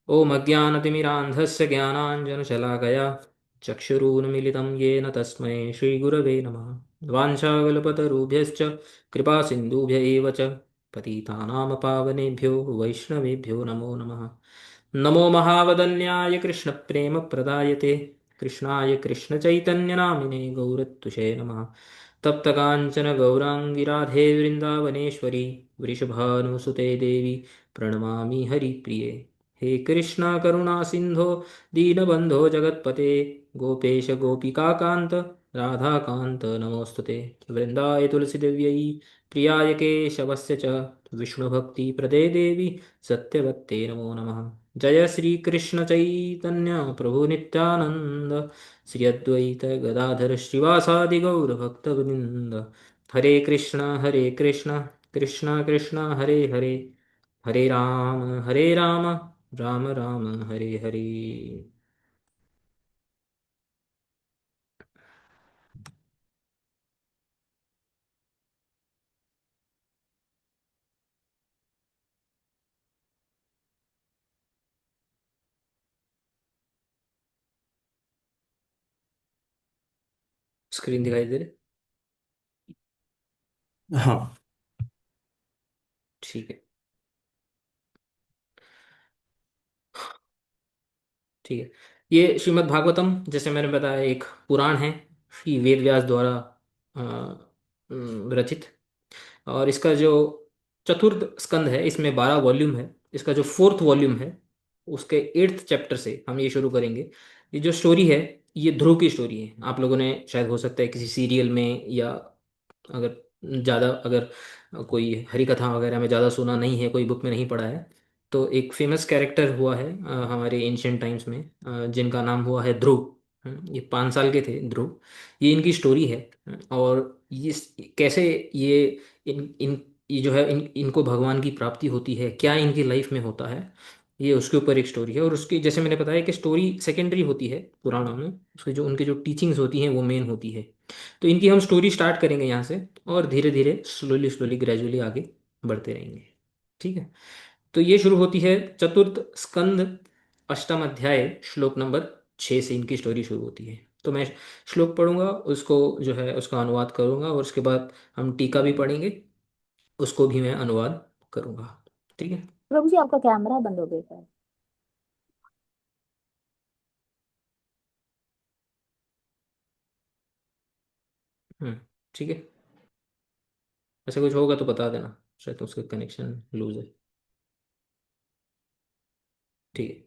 ॐ अज्ञानतिमिरान्धस्य ज्ञानाञ्जनशलाकया चक्षुरुन्मीलितं येन तस्मै श्रीगुरवे नमः। वाञ्छाकल्पतरुभ्यश्च कृपासिन्धुभ्य एव च पतितानां पावनेभ्यो वैष्णवेभ्यो नमो नमः। नमो महावदन्याय कृष्णप्रेमप्रदायते कृष्णाय कृष्णचैतन्यनामिने गौरत्तुषे नमः। तप्तकाञ्चन गौराङ्गी राधे वृन्दावनेश्वरी वृषभानुसुते देवी प्रणमामि हरिप्रिये। हे कृष्ण करुणा सिंधो दीनबंधो जगत्पते गोपेश गोपिकाकांत राधाकांत नमोस्तुते। वृंदाय तुलसीदेव्यै प्रियाय केशवस्य च विष्णुभक्ति प्रदे देवी सत्यवत्ते नमो नमः। जय श्री कृष्ण चैतन्य प्रभु नित्यानंद श्री अद्वैत गदाधर श्रीवासादि गौर भक्तवृंद। हरे कृष्ण कृष्ण कृष्ण हरे हरे हरे राम राम राम हरे हरे। स्क्रीन दिखाई दे रही? हाँ। ठीक है। ठीक है। ये श्रीमद् भागवतम जैसे मैंने बताया एक पुराण है, श्री वेद व्यास द्वारा अ, रचित। और इसका जो चतुर्थ स्कंद है, इसमें 12 वॉल्यूम है। इसका जो फोर्थ वॉल्यूम है, उसके 8th चैप्टर से हम ये शुरू करेंगे। ये जो स्टोरी है, ये ध्रुव की स्टोरी है। आप लोगों ने शायद हो सकता है किसी सीरियल में, या अगर ज़्यादा अगर कोई हरी कथा वगैरह में ज़्यादा सुना नहीं है, कोई बुक में नहीं पढ़ा है, तो एक फेमस कैरेक्टर हुआ है हमारे एंशियंट टाइम्स में, जिनका नाम हुआ है ध्रुव। ये 5 साल के थे ध्रुव। ये इनकी स्टोरी है। और ये कैसे ये इन इन ये जो है इनको भगवान की प्राप्ति होती है, क्या इनकी लाइफ में होता है, ये उसके ऊपर एक स्टोरी है। और उसकी जैसे मैंने बताया कि स्टोरी सेकेंडरी होती है पुराणों में, उसके जो उनके जो टीचिंग्स होती हैं वो मेन होती है। तो इनकी हम स्टोरी स्टार्ट करेंगे यहाँ से, और धीरे धीरे स्लोली स्लोली ग्रेजुअली आगे बढ़ते रहेंगे। ठीक है। तो ये शुरू होती है चतुर्थ स्कंद अष्टम अध्याय श्लोक नंबर 6 से इनकी स्टोरी शुरू होती है। तो मैं श्लोक पढ़ूंगा, उसको जो है उसका अनुवाद करूंगा, और उसके बाद हम टीका भी पढ़ेंगे, उसको भी मैं अनुवाद करूंगा। ठीक है। प्रभु जी आपका कैमरा बंद हो गया है। हम्म। ठीक है। ऐसा कुछ होगा तो बता देना, शायद उसका कनेक्शन लूज है। ठीक है।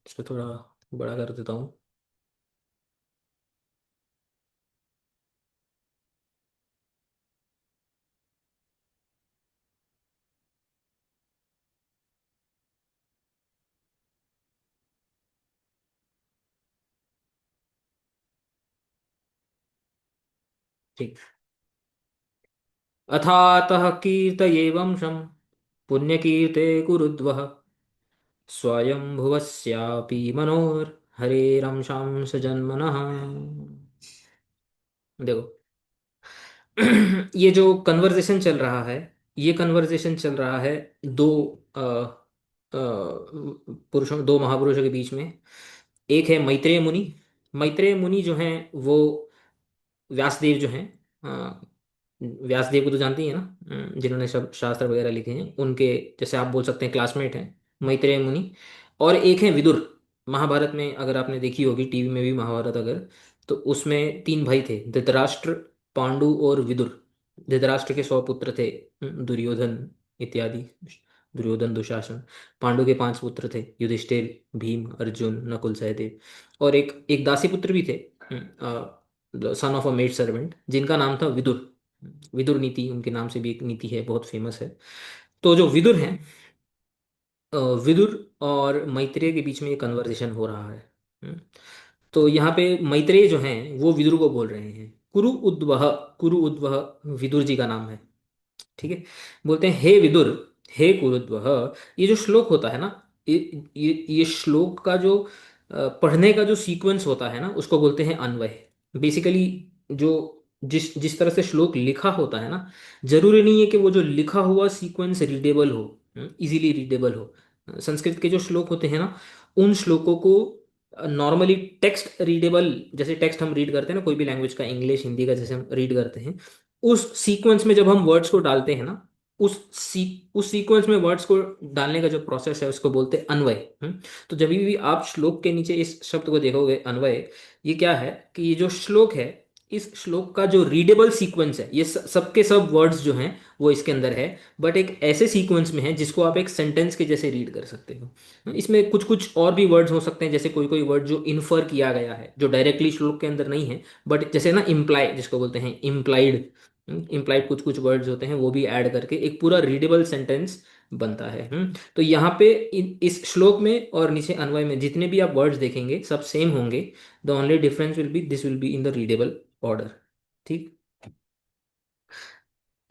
इसको थोड़ा बड़ा कर देता हूँ। ठीक। अथातः कीर्तये वंशं पुण्यकीर्ते कुरुद्वः स्वयंभुवस्यापि मनोर्हरेरंशांस जन्मनः। देखो, ये जो कन्वर्सेशन चल रहा है, ये कन्वर्सेशन चल रहा है दो पुरुषों, दो महापुरुषों के बीच में। एक है मैत्रेय मुनि। मैत्रेय मुनि जो हैं वो व्यासदेव जो हैं, व्यासदेव को तो जानती है ना, जिन्होंने सब शास्त्र वगैरह लिखे हैं, उनके जैसे आप बोल सकते हैं क्लासमेट हैं मैत्रेय मुनि। और एक है विदुर। महाभारत में अगर आपने देखी होगी, टीवी में भी महाभारत अगर, तो उसमें 3 भाई थे, धृतराष्ट्र, पांडु और विदुर। धृतराष्ट्र के 100 पुत्र थे, दुर्योधन इत्यादि, दुर्योधन दुशासन। पांडु के 5 पुत्र थे, युधिष्ठिर, भीम, अर्जुन, नकुल, सहदेव। और एक एक दासी पुत्र भी थे, son of a maid servant, जिनका नाम था विदुर। विदुर नीति उनके नाम से भी एक नीति है, बहुत फेमस है। तो जो विदुर हैं, विदुर और मैत्रेय के बीच में एक कन्वर्सेशन हो रहा है। हम्म, तो यहाँ पे मैत्रेय जो हैं वो विदुर को बोल रहे हैं, कुरु उद्वह। कुरु उद्वह विदुर जी का नाम है। ठीक है। बोलते हैं, हे विदुर, हे कुरुद्वह। ये जो श्लोक होता है ना, ये श्लोक का जो पढ़ने का जो सीक्वेंस होता है ना, उसको बोलते हैं अन्वय। बेसिकली जो जिस जिस तरह से श्लोक लिखा होता है ना, जरूरी नहीं है कि वो जो लिखा हुआ सीक्वेंस रीडेबल हो, इजीली रीडेबल हो। संस्कृत के जो श्लोक होते हैं ना, उन श्लोकों को नॉर्मली टेक्स्ट रीडेबल, जैसे टेक्स्ट हम रीड करते हैं ना कोई भी लैंग्वेज का, इंग्लिश हिंदी का जैसे हम रीड करते हैं, उस सीक्वेंस में जब हम वर्ड्स को डालते हैं ना, उस सीक्वेंस में वर्ड्स को डालने का जो प्रोसेस है उसको बोलते हैं अन्वय। तो जब भी आप श्लोक के नीचे इस शब्द को देखोगे अन्वय, ये क्या है कि ये जो श्लोक है, इस श्लोक का जो रीडेबल सीक्वेंस है, ये सबके सब वर्ड्स जो हैं वो इसके अंदर है, बट एक ऐसे सीक्वेंस में है जिसको आप एक सेंटेंस के जैसे रीड कर सकते हो। इसमें कुछ कुछ और भी वर्ड्स हो सकते हैं, जैसे कोई कोई वर्ड जो इन्फर किया गया है, जो डायरेक्टली श्लोक के अंदर नहीं है, बट जैसे ना इम्प्लाई जिसको बोलते हैं, इम्प्लाइड, इम्प्लाइड कुछ कुछ वर्ड्स होते हैं, वो भी ऐड करके एक पूरा रीडेबल सेंटेंस बनता है। तो यहाँ पे इस श्लोक में और नीचे अन्वय में जितने भी आप वर्ड्स देखेंगे सब सेम होंगे। The only difference will be this will be in the readable order. ठीक।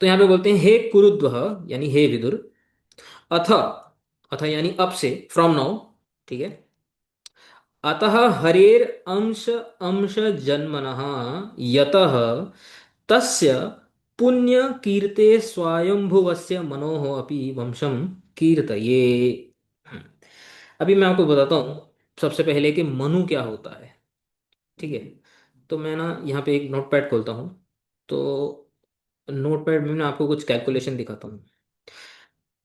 तो यहाँ पे बोलते हैं हे कुरुद्वह, यानी हे विदुर, अथ, अथ यानी अब से, फ्रॉम नाउ, ठीक है, अतः हरेर अंश अंश जन्मनः यतः तस्य पुण्य कीर्ते स्वायंभुवस्य मनोः अपि वंशम कीर्तये। अभी मैं आपको बताता हूँ सबसे पहले कि मनु क्या होता है। ठीक है। तो मैं ना यहाँ पे एक नोटपैड खोलता हूँ, तो नोटपैड में मैं आपको कुछ कैलकुलेशन दिखाता हूँ।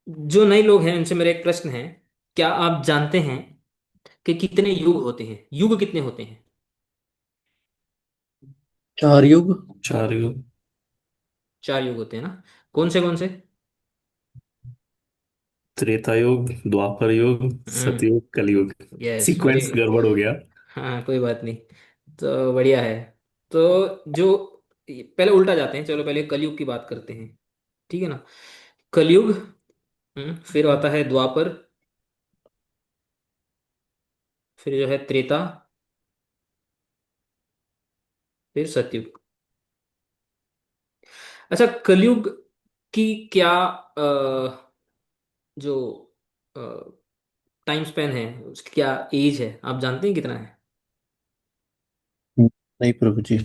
जो नए लोग हैं उनसे मेरा एक प्रश्न है, क्या आप जानते हैं कि कितने युग होते हैं? युग कितने होते हैं? 4 युग। 4 युग। 4 युग होते हैं ना। कौन से? त्रेता युग, द्वापर युग, हम्म। सतयुग, कलयुग। Yes, very. सीक्वेंस गड़बड़ हो गया। हाँ, कोई बात नहीं। तो बढ़िया है। तो जो, पहले उल्टा जाते हैं, चलो पहले कलयुग की बात करते हैं। ठीक है ना। कलयुग, फिर आता है द्वापर, फिर जो है त्रेता, फिर सतयुग। अच्छा, कलयुग की क्या जो टाइम स्पेन है, उसकी क्या एज है, आप जानते हैं कितना है? नहीं प्रभु जी।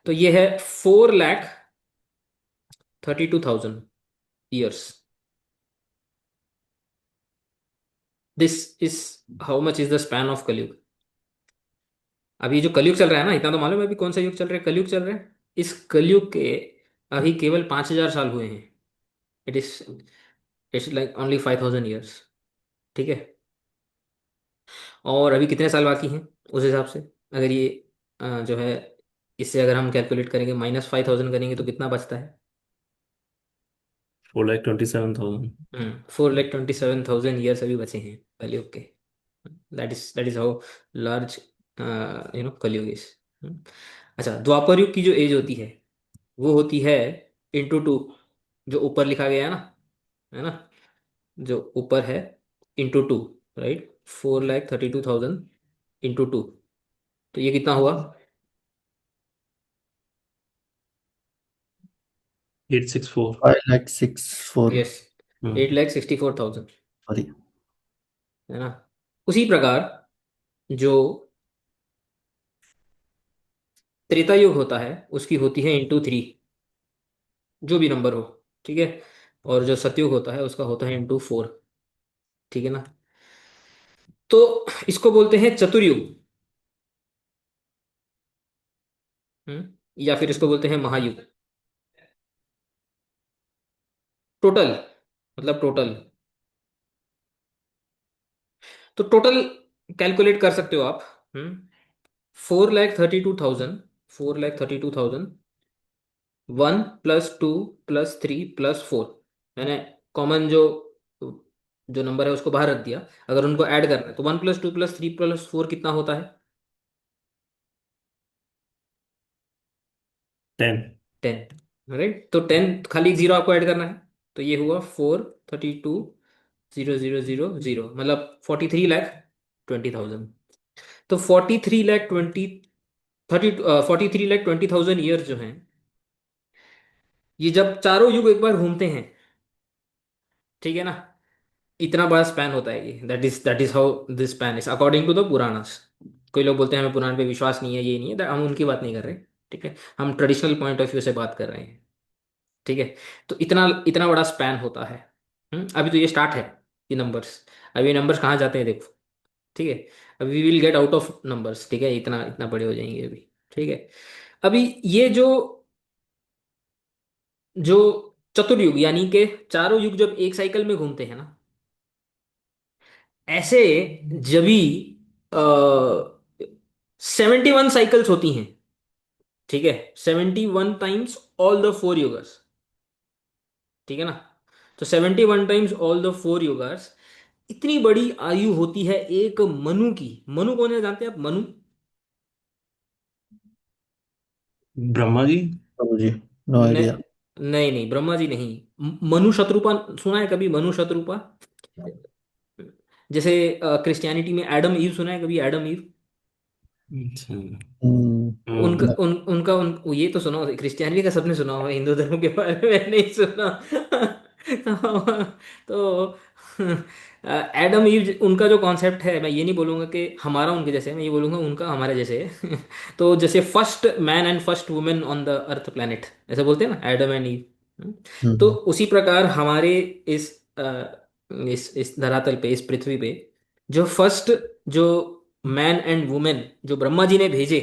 तो ये है 4,32,000 years. This is how much is the span of कलयुग। अभी जो कलयुग चल रहा है ना, इतना तो मालूम है अभी कौन सा युग चल रहा है, कलयुग चल रहा है। इस कलयुग के अभी केवल 5,000 साल हुए हैं। It is it's like only 5,000 years. ठीक है। और अभी कितने साल बाकी हैं उस हिसाब से, अगर ये जो है, इससे अगर हम कैलकुलेट करेंगे, -5,000 करेंगे तो कितना बचता है? 4,27,000। 4,27,000 ईयर्स अभी बचे हैं कलयुग के। दैट इज हाउ लार्ज कलयुग इज। अच्छा, द्वापर युग की जो एज होती है वो होती है ×2, जो ऊपर लिखा गया है ना, जो ऊपर है ×2, राइट, 4,32,000 ×2, तो ये कितना हुआ? 864। 5,64,000। Yes, 8,64,000, sorry. है ना। उसी प्रकार जो त्रेता युग होता है उसकी होती है ×3, जो भी नंबर हो। ठीक है। और जो सतयुग होता है उसका होता है ×4। ठीक है ना। तो इसको बोलते हैं चतुर्युग। या फिर इसको बोलते हैं महायुग। टोटल, मतलब टोटल, तो टोटल कैलकुलेट कर सकते हो आप। 4,32,000, 4,32,000, 1 + 2 + 3 + 4, मैंने कॉमन जो जो नंबर है उसको बाहर रख दिया। अगर उनको ऐड करना है तो 1 + 2 + 3 + 4 कितना होता है? 10। 10, राइट। तो 10, खाली एक जीरो आपको ऐड करना है। तो ये हुआ 4,32,000, मतलब 43,20,000। तो 43,20,000 ईयर जो हैं, ये जब चारों युग एक बार घूमते हैं, ठीक है ना, इतना बड़ा स्पैन होता है ये। That is how this span is according to the Puranas. कोई लोग बोलते हैं हमें पुराण पे विश्वास नहीं है, ये नहीं है, हम उनकी बात नहीं कर रहे। ठीक है, हम ट्रेडिशनल पॉइंट ऑफ व्यू से बात कर रहे हैं। ठीक है, तो इतना इतना बड़ा स्पैन होता है। अभी तो ये स्टार्ट है, ये नंबर्स। अभी नंबर्स कहाँ जाते हैं देखो। ठीक है, अभी we will get out of numbers. ठीक है, इतना इतना बड़े हो जाएंगे अभी। ठीक है, अभी ये जो जो चतुर्युग यानी कि चारों युग जब एक साइकिल में घूमते हैं ना, ऐसे जब भी 71 साइकिल्स होती हैं। ठीक है, 71 टाइम्स ऑल द फोर योगर्स। ठीक है ना, तो 71 टाइम्स ऑल द फोर योगर्स। इतनी बड़ी आयु होती है एक मनु की। मनु कौन है जानते हैं आप, मनु? ब्रह्मा जी। प्रभु जी, नो न, आइडिया। नहीं नहीं, ब्रह्मा जी नहीं। मनु शत्रुपा सुना है कभी, मनु शत्रुपा? जैसे क्रिश्चियनिटी में एडम ईव सुना है कभी, एडम ईव? अच्छा। उनका हाँ। ये तो सुना हो, क्रिश्चियनिटी का सबने सुना होगा, हिंदू धर्म के बारे में नहीं सुना। तो एडम ईव उनका जो कॉन्सेप्ट है, मैं ये नहीं बोलूंगा कि हमारा उनके जैसे है, मैं ये बोलूंगा उनका हमारे जैसे है। तो जैसे first man and first women on the earth planet, ऐसा बोलते हैं ना, एडम एंड ईव। तो हम्म। उसी प्रकार हमारे इस इस धरातल पे, इस पृथ्वी पे, जो फर्स्ट जो मैन एंड वुमेन जो ब्रह्मा जी ने भेजे,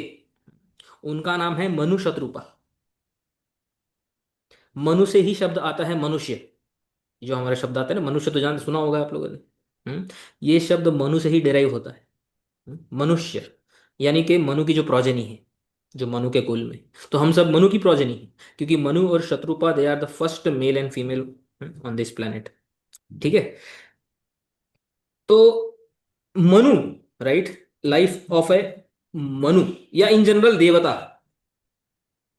उनका नाम है मनु शत्रुपा। मनु से ही शब्द आता है मनुष्य। जो हमारा शब्द आता है ना मनुष्य, तो जान सुना होगा आप लोगों ने। ये शब्द मनु से ही डिराइव होता है। मनुष्य यानी कि मनु की जो प्रोजेनी है, जो मनु के कुल में। तो हम सब मनु की प्रोजेनी है, क्योंकि मनु और Shatrupa they are the first male and female on this planet. ठीक है, तो Manu, right, life of a Manu, या इन जनरल देवता,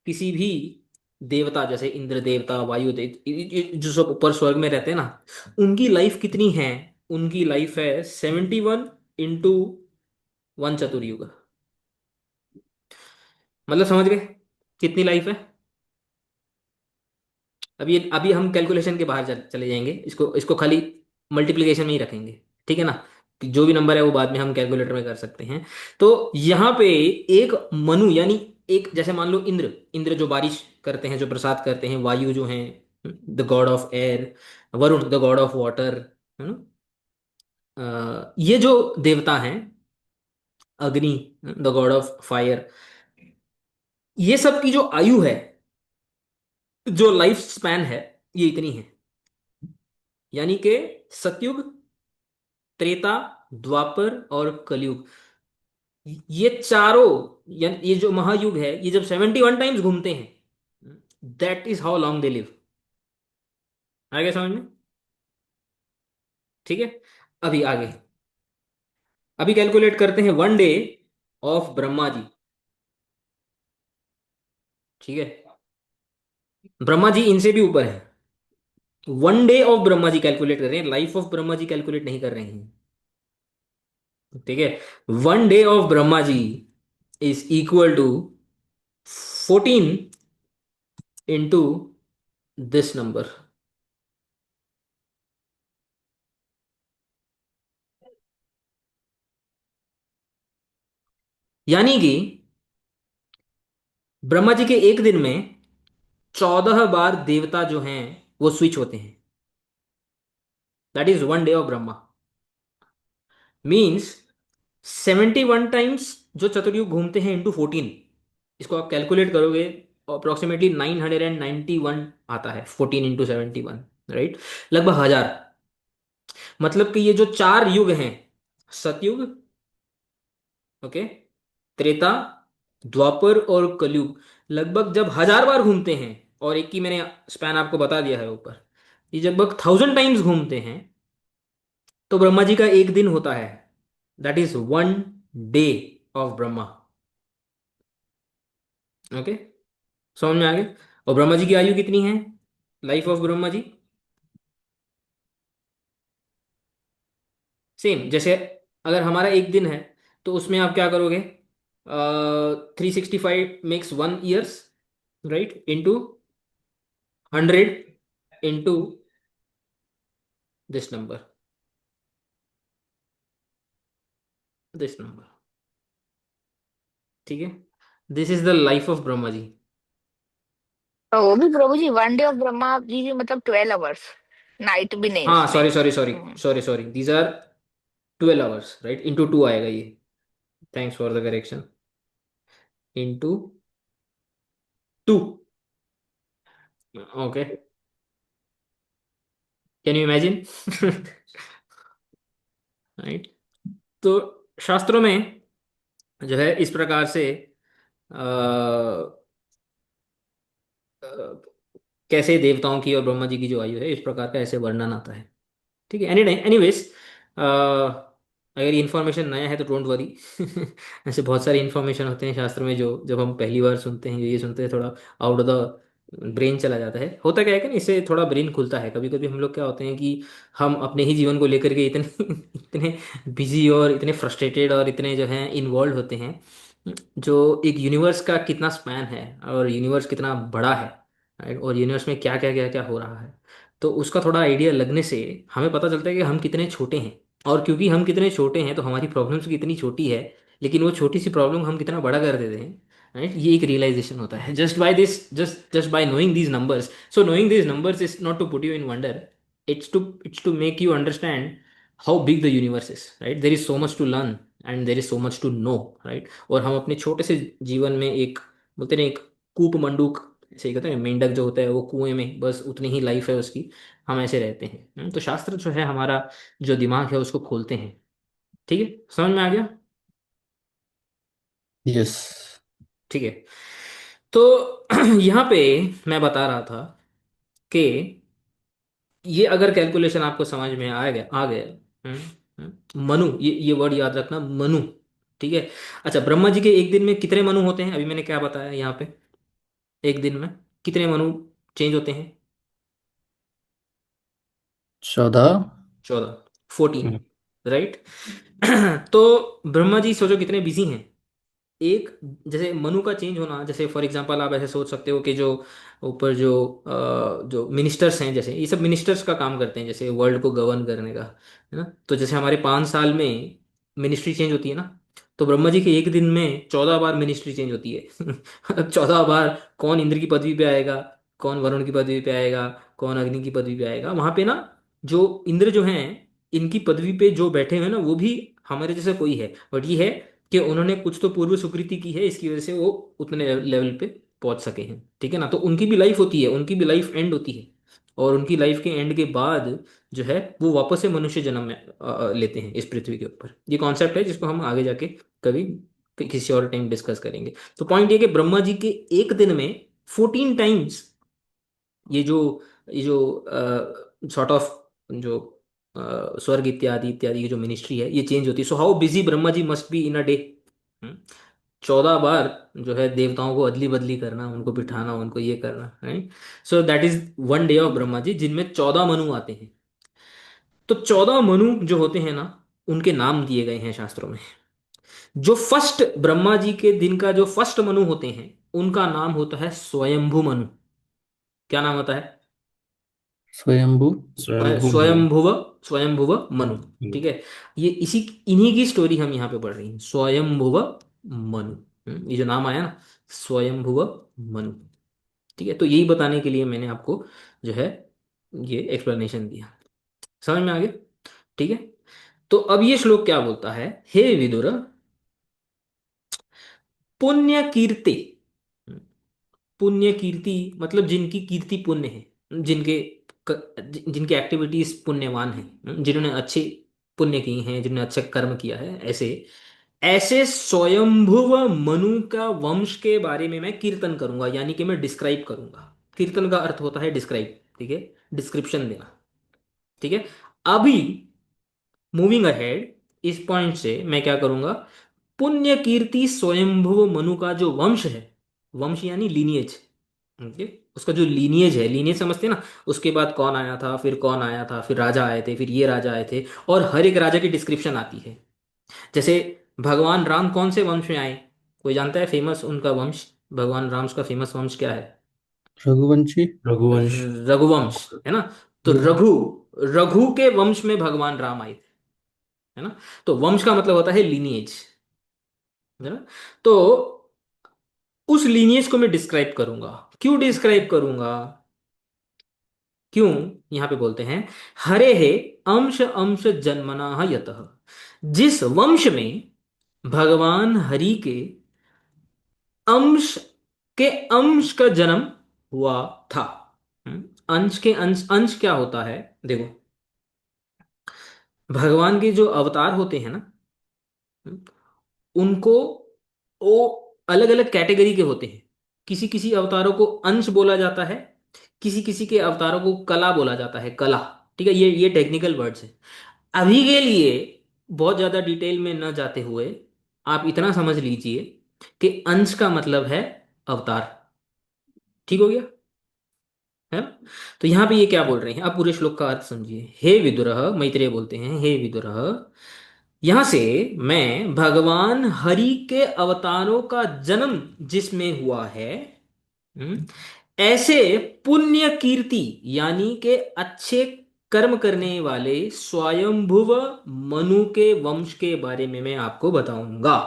किसी भी देवता जैसे इंद्र देवता, वायु जो सब ऊपर स्वर्ग में रहते हैं ना, उनकी लाइफ कितनी है? उनकी लाइफ है 71 इंटू 1 चतुर्युग। मतलब समझ गए कितनी लाइफ है? अभी हम कैलकुलेशन के बाहर चले जाएंगे, इसको इसको खाली मल्टीप्लिकेशन में ही रखेंगे। ठीक है ना, कि जो भी नंबर है वो बाद में हम कैलकुलेटर में कर सकते हैं। तो यहाँ पे एक मनु यानी, एक जैसे मान लो इंद्र, इंद्र जो बारिश करते हैं, जो बरसात करते हैं, वायु जो हैं the God of air, Varun the God of water, है ना, ये जो देवता हैं, अग्नि द गॉड ऑफ फायर, ये सब की जो आयु है, जो लाइफ स्पैन है, ये इतनी है। यानी कि सतयुग, त्रेता, द्वापर और कलयुग, ये चारों, ये जो महायुग है, ये जब 71 टाइम्स घूमते हैं, that is how long they live. आ गया समझ में? ठीक है, अभी आगे, अभी कैलकुलेट करते हैं 1 डे ऑफ ब्रह्मा जी। ठीक है, ब्रह्मा जी इनसे भी ऊपर है। 1 day of Brahma ji calculate कर रहे हैं, life of Brahma ji calculate नहीं कर रहे हैं। ठीक है, 1 day of Brahma ji is equal to 14 into this number. यानी कि ब्रह्मा जी के एक दिन में 14 बार देवता जो हैं वो स्विच होते हैं। That is 1 day of Brahma. Means 71 times जो चतुर्युग घूमते हैं इंटू 14, इसको आप कैलकुलेट करोगे, अप्रोक्सीमेटली 991 आता है। 14 इंटू 71, राइट, लगभग 1000। मतलब कि ये जो चार युग हैं, सतयुग, ओके, त्रेता, द्वापर और कलयुग, लगभग जब 1000 बार घूमते हैं, और एक की मैंने स्पैन आपको बता दिया है ऊपर, ये जब लगभग 1000 टाइम्स घूमते हैं, तो ब्रह्मा जी का एक दिन होता है। That is 1 day of Brahma. Okay, समझ में आ गया? और ब्रह्मा जी की आयु कितनी है, life of Brahma ji? Same जैसे, अगर हमारा एक दिन है, तो उसमें आप क्या करोगे, 365 makes 1 years, right, into 100 into this number, this number. ठीक है, this is the life of Brahma ji. तो वो भी प्रभु जी, one day of Brahma ji भी मतलब 12 आवर्स, नाइट भी नहीं हाँ, उसमें। Sorry sorry sorry sorry sorry, these are 12 hours, right, into two आएगा ये। Thanks for the correction. Into two. Okay, can you imagine? Right. तो शास्त्रों में जो है इस प्रकार से अ, अ, कैसे देवताओं की और ब्रह्मा जी की जो आयु है इस प्रकार का ऐसे वर्णन आता है। ठीक है, एनीवेज, अगर ये इन्फॉर्मेशन नया है तो डोंट वरी। ऐसे बहुत सारे इन्फॉर्मेशन होते हैं शास्त्र में जो जब हम पहली बार सुनते हैं, ये सुनते हैं, थोड़ा आउट ऑफ द ब्रेन चला जाता है। होता क्या है कि ना, इससे थोड़ा ब्रेन खुलता है। कभी कभी हम लोग क्या होते हैं कि हम अपने ही जीवन को लेकर के इतने इतने बिजी और इतने फ्रस्ट्रेटेड और इतने जो हैं इन्वॉल्व होते हैं, जो एक यूनिवर्स का कितना स्पैन है और यूनिवर्स कितना बड़ा है, right? और यूनिवर्स में क्या क्या क्या क्या हो रहा है, तो उसका थोड़ा आइडिया लगने से हमें पता चलता है कि हम कितने छोटे हैं। और क्योंकि हम कितने छोटे हैं तो हमारी प्रॉब्लम्स कितनी छोटी है, लेकिन वो छोटी सी प्रॉब्लम हम कितना बड़ा कर देते हैं, राइट। ये एक रियलाइजेशन होता है just by this, just by knowing these numbers. So knowing these numbers is not to put you in wonder, it's to make you understand how big the universe is, right. There is so much to learn and there is so much to know, right. और हम अपने छोटे से जीवन में एक, बोलते हैं ना, एक कूप मंडूक, ऐसे ही कहते हैं, मेंढक जो होता है वो कुएं में बस उतनी ही लाइफ है उसकी, हम ऐसे रहते हैं। तो शास्त्र जो है हमारा जो दिमाग है उसको खोलते हैं। ठीक है, समझ में आ गया? यस। ठीक है। तो यहाँ पे मैं बता रहा था कि ये अगर कैलकुलेशन आपको समझ में आ गया। मनु, ये वर्ड याद रखना, मनु। ठीक है। अच्छा, ब्रह्मा जी के एक दिन में कितने मनु होते हैं? अभी मैंने क्या बताया यहाँ पे, एक दिन में कितने मनु चेंज होते हैं? 14। 14, 14, राइट। तो ब्रह्मा जी सोचो कितने बिजी हैं। एक, जैसे मनु का चेंज होना, जैसे फॉर एग्जांपल आप ऐसे सोच सकते हो कि जो ऊपर जो मिनिस्टर्स हैं, जैसे ये सब मिनिस्टर्स का काम करते हैं जैसे वर्ल्ड को गवर्न करने का, है ना। तो जैसे हमारे 5 साल में मिनिस्ट्री चेंज होती है ना, तो ब्रह्मा जी के एक दिन में 14 बार मिनिस्ट्री चेंज होती है। 14 बार कौन इंद्र की पदवी पे आएगा, कौन वरुण की पदवी पे आएगा, कौन अग्नि की पदवी पे आएगा, वहां पे ना जो इंद्र जो हैं, इनकी पदवी पे जो बैठे हुए हैं ना, वो भी हमारे जैसे कोई है, बट ये है कि उन्होंने कुछ तो पूर्व सुकृति की है, इसकी वजह से वो उतने लेवल पे पहुंच सके हैं। ठीक है ना। तो उनकी भी लाइफ होती है, उनकी भी लाइफ एंड होती है, और उनकी लाइफ के एंड के बाद जो है वो वापस से मनुष्य जन्म में लेते हैं इस पृथ्वी के ऊपर। ये कॉन्सेप्ट है जिसको हम आगे जाके कभी किसी और टाइम डिस्कस करेंगे। तो पॉइंट ये कि ब्रह्मा जी के एक दिन में 14 टाइम्स ये जो सॉर्ट ऑफ जो स्वर्ग इत्यादि इत्यादि की जो मिनिस्ट्री है ये चेंज होती है। So how busy Brahma ji must be in a day. 14 बार जो है देवताओं को अदली बदली करना, उनको बिठाना, उनको ये करना, right. So that is one day of Brahma ji, जिनमें 14 मनु आते हैं। तो 14 मनु जो होते हैं ना, उनके नाम दिए गए हैं शास्त्रों में। जो फर्स्ट ब्रह्मा जी के दिन का जो फर्स्ट मनु होते हैं, उनका नाम होता है स्वयंभू मनु। क्या नाम होता है? स्वयंभू। स्वयंभू मनु। स्वयंभुव, स्वयंभुव मनु। मनु। ठीक है। ये इन्हीं की स्टोरी हम यहाँ पे पढ़ रही हैं, स्वयंभुव मनु। ये जो नाम आया ना, स्वयंभुव मनु। ठीक है, तो यही बताने के लिए मैंने आपको जो है ये एक्सप्लेनेशन दिया। समझ में आ गया? ठीक है। तो अब ये श्लोक क्या बोलता है? हे विदुर, पुण्य कीर्ति। पुण्य कीर्ति मतलब जिनकी कीर्ति पुण्य है, जिनकी एक्टिविटीज पुण्यवान है, जिन्होंने अच्छे पुण्य किए हैं, जिन्होंने अच्छे कर्म किया है, ऐसे ऐसे स्वयंभुव मनु का वंश के बारे में मैं कीर्तन करूंगा, यानी कि मैं डिस्क्राइब करूंगा। कीर्तन का अर्थ होता है डिस्क्राइब, ठीक है, डिस्क्रिप्शन देना। ठीक है। अभी मूविंग अहेड, इस पॉइंट से मैं क्या करूंगा? पुण्य कीर्ति स्वयंभुव मनु का जो वंश है, वंश यानी लीनिएज, ओके, उसका जो लीनिएज है, लीनिएज समझते हैं ना, उसके बाद कौन आया था, फिर कौन आया था, फिर राजा आए थे, फिर ये राजा आए थे, और हर एक राजा की डिस्क्रिप्शन आती है। जैसे भगवान राम कौन से वंश में आए? कोई जानता है फेमस उनका वंश? भगवान राम का फेमस वंश क्या है? रघुवंशी। रघुवंश। रघुवंश, है ना। तो रघु, रघु के वंश में भगवान राम आए थे, है ना। तो वंश का मतलब होता है लीनिएज, है ना। तो उस लीनियज को मैं डिस्क्राइब करूंगा। क्यों डिस्क्राइब करूंगा? क्यों? यहां पे बोलते हैं, हरे है अंश अंश जन्मना यतः, जिस वंश में भगवान हरि के अंश के अंश का जन्म हुआ था। अंश के अंश, अंश क्या होता है? देखो, भगवान के जो अवतार होते हैं ना, हम्म, उनको वो अलग अलग कैटेगरी के होते हैं। किसी किसी अवतारों को अंश बोला जाता है, किसी किसी के अवतारों को कला बोला जाता है, कला। ठीक है, ये टेक्निकल वर्ड्स है। अभी के लिए बहुत ज्यादा डिटेल में न जाते हुए आप इतना समझ लीजिए कि अंश का मतलब है अवतार। ठीक हो गया? है ना? तो यहां पे ये क्या बोल रहे हैं, अब पूरे श्लोक का अर्थ समझिए। हे विदुरः, मैत्रेय बोलते हैं, हे विदुरः, यहां से मैं भगवान हरि के अवतारों का जन्म जिसमें हुआ है, हम्म, ऐसे पुण्य कीर्ति यानी के अच्छे कर्म करने वाले स्वयंभुव मनु के वंश के बारे में मैं आपको बताऊंगा।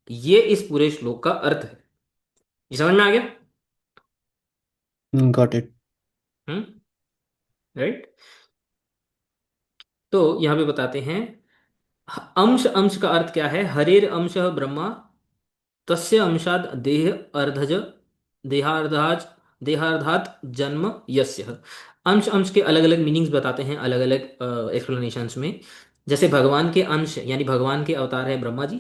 ये इस पूरे श्लोक का अर्थ है। ये समझ में आ गया? Got it. हम्म। राइट। तो यहां पे बताते हैं, अंश, अंश का अर्थ क्या है? हरेर अंश ब्रह्मा, तस्य अंशाद देह अर्धज, देहार्धाज, देहार्धात जन्म यस्य। अंश, अंश के अलग अलग मीनिंग्स बताते हैं अलग अलग एक्सप्लेनेशंस में। जैसे भगवान के अंश यानी भगवान के अवतार है ब्रह्मा जी।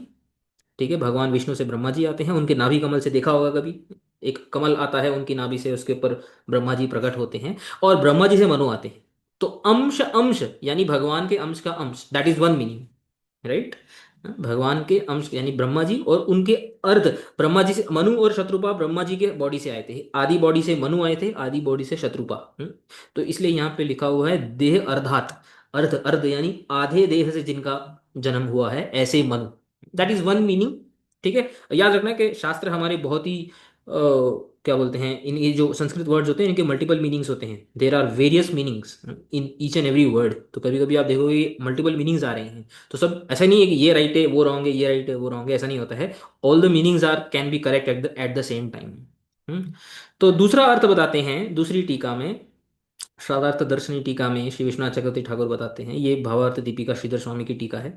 ठीक है, भगवान विष्णु से ब्रह्मा जी आते हैं, उनके नाभि कमल से देखा होगा कभी, एक कमल आता है उनकी नाभि से, उसके ऊपर ब्रह्मा जी प्रकट होते हैं, और ब्रह्मा जी से मनु आते हैं। तो अंश, अंश यानी भगवान के अंश का अंश, that is one meaning. Right. भगवान के अंश यानी ब्रह्मा जी, और उनके अर्ध, ब्रह्मा जी से मनु और शत्रुपा ब्रह्मा जी के बॉडी से आए थे, आदि बॉडी से मनु आए थे, आदि बॉडी से शत्रुपा। तो इसलिए यहाँ पे लिखा हुआ है देह अर्धात, अर्ध, अर्ध यानी आधे देह से जिनका जन्म हुआ है, ऐसे Manu. That is one meaning. ठीक है। याद रखना कि शास्त्र हमारे बहुत ही क्या बोलते हैं, इन ये जो संस्कृत वर्ड्स होते हैं इनके मल्टीपल मीनिंग्स होते हैं। There are various meanings in each and every word. तो कभी कभी आप देखोगे मल्टीपल मीनिंग्स आ रहे हैं, तो सब ऐसा नहीं है कि ये राइट है वो रॉन्ग है, ये राइट है वो रॉन्ग है, ऐसा नहीं होता है। All the meanings are can be correct at the same time. तो दूसरा अर्थ बताते हैं दूसरी टीका में, शारदार्थ दर्शनी टीका में श्री विश्वनाथ चक्रवर्ती ठाकुर बताते हैं, ये भावार्थ दीपिका श्रीधर स्वामी की टीका है।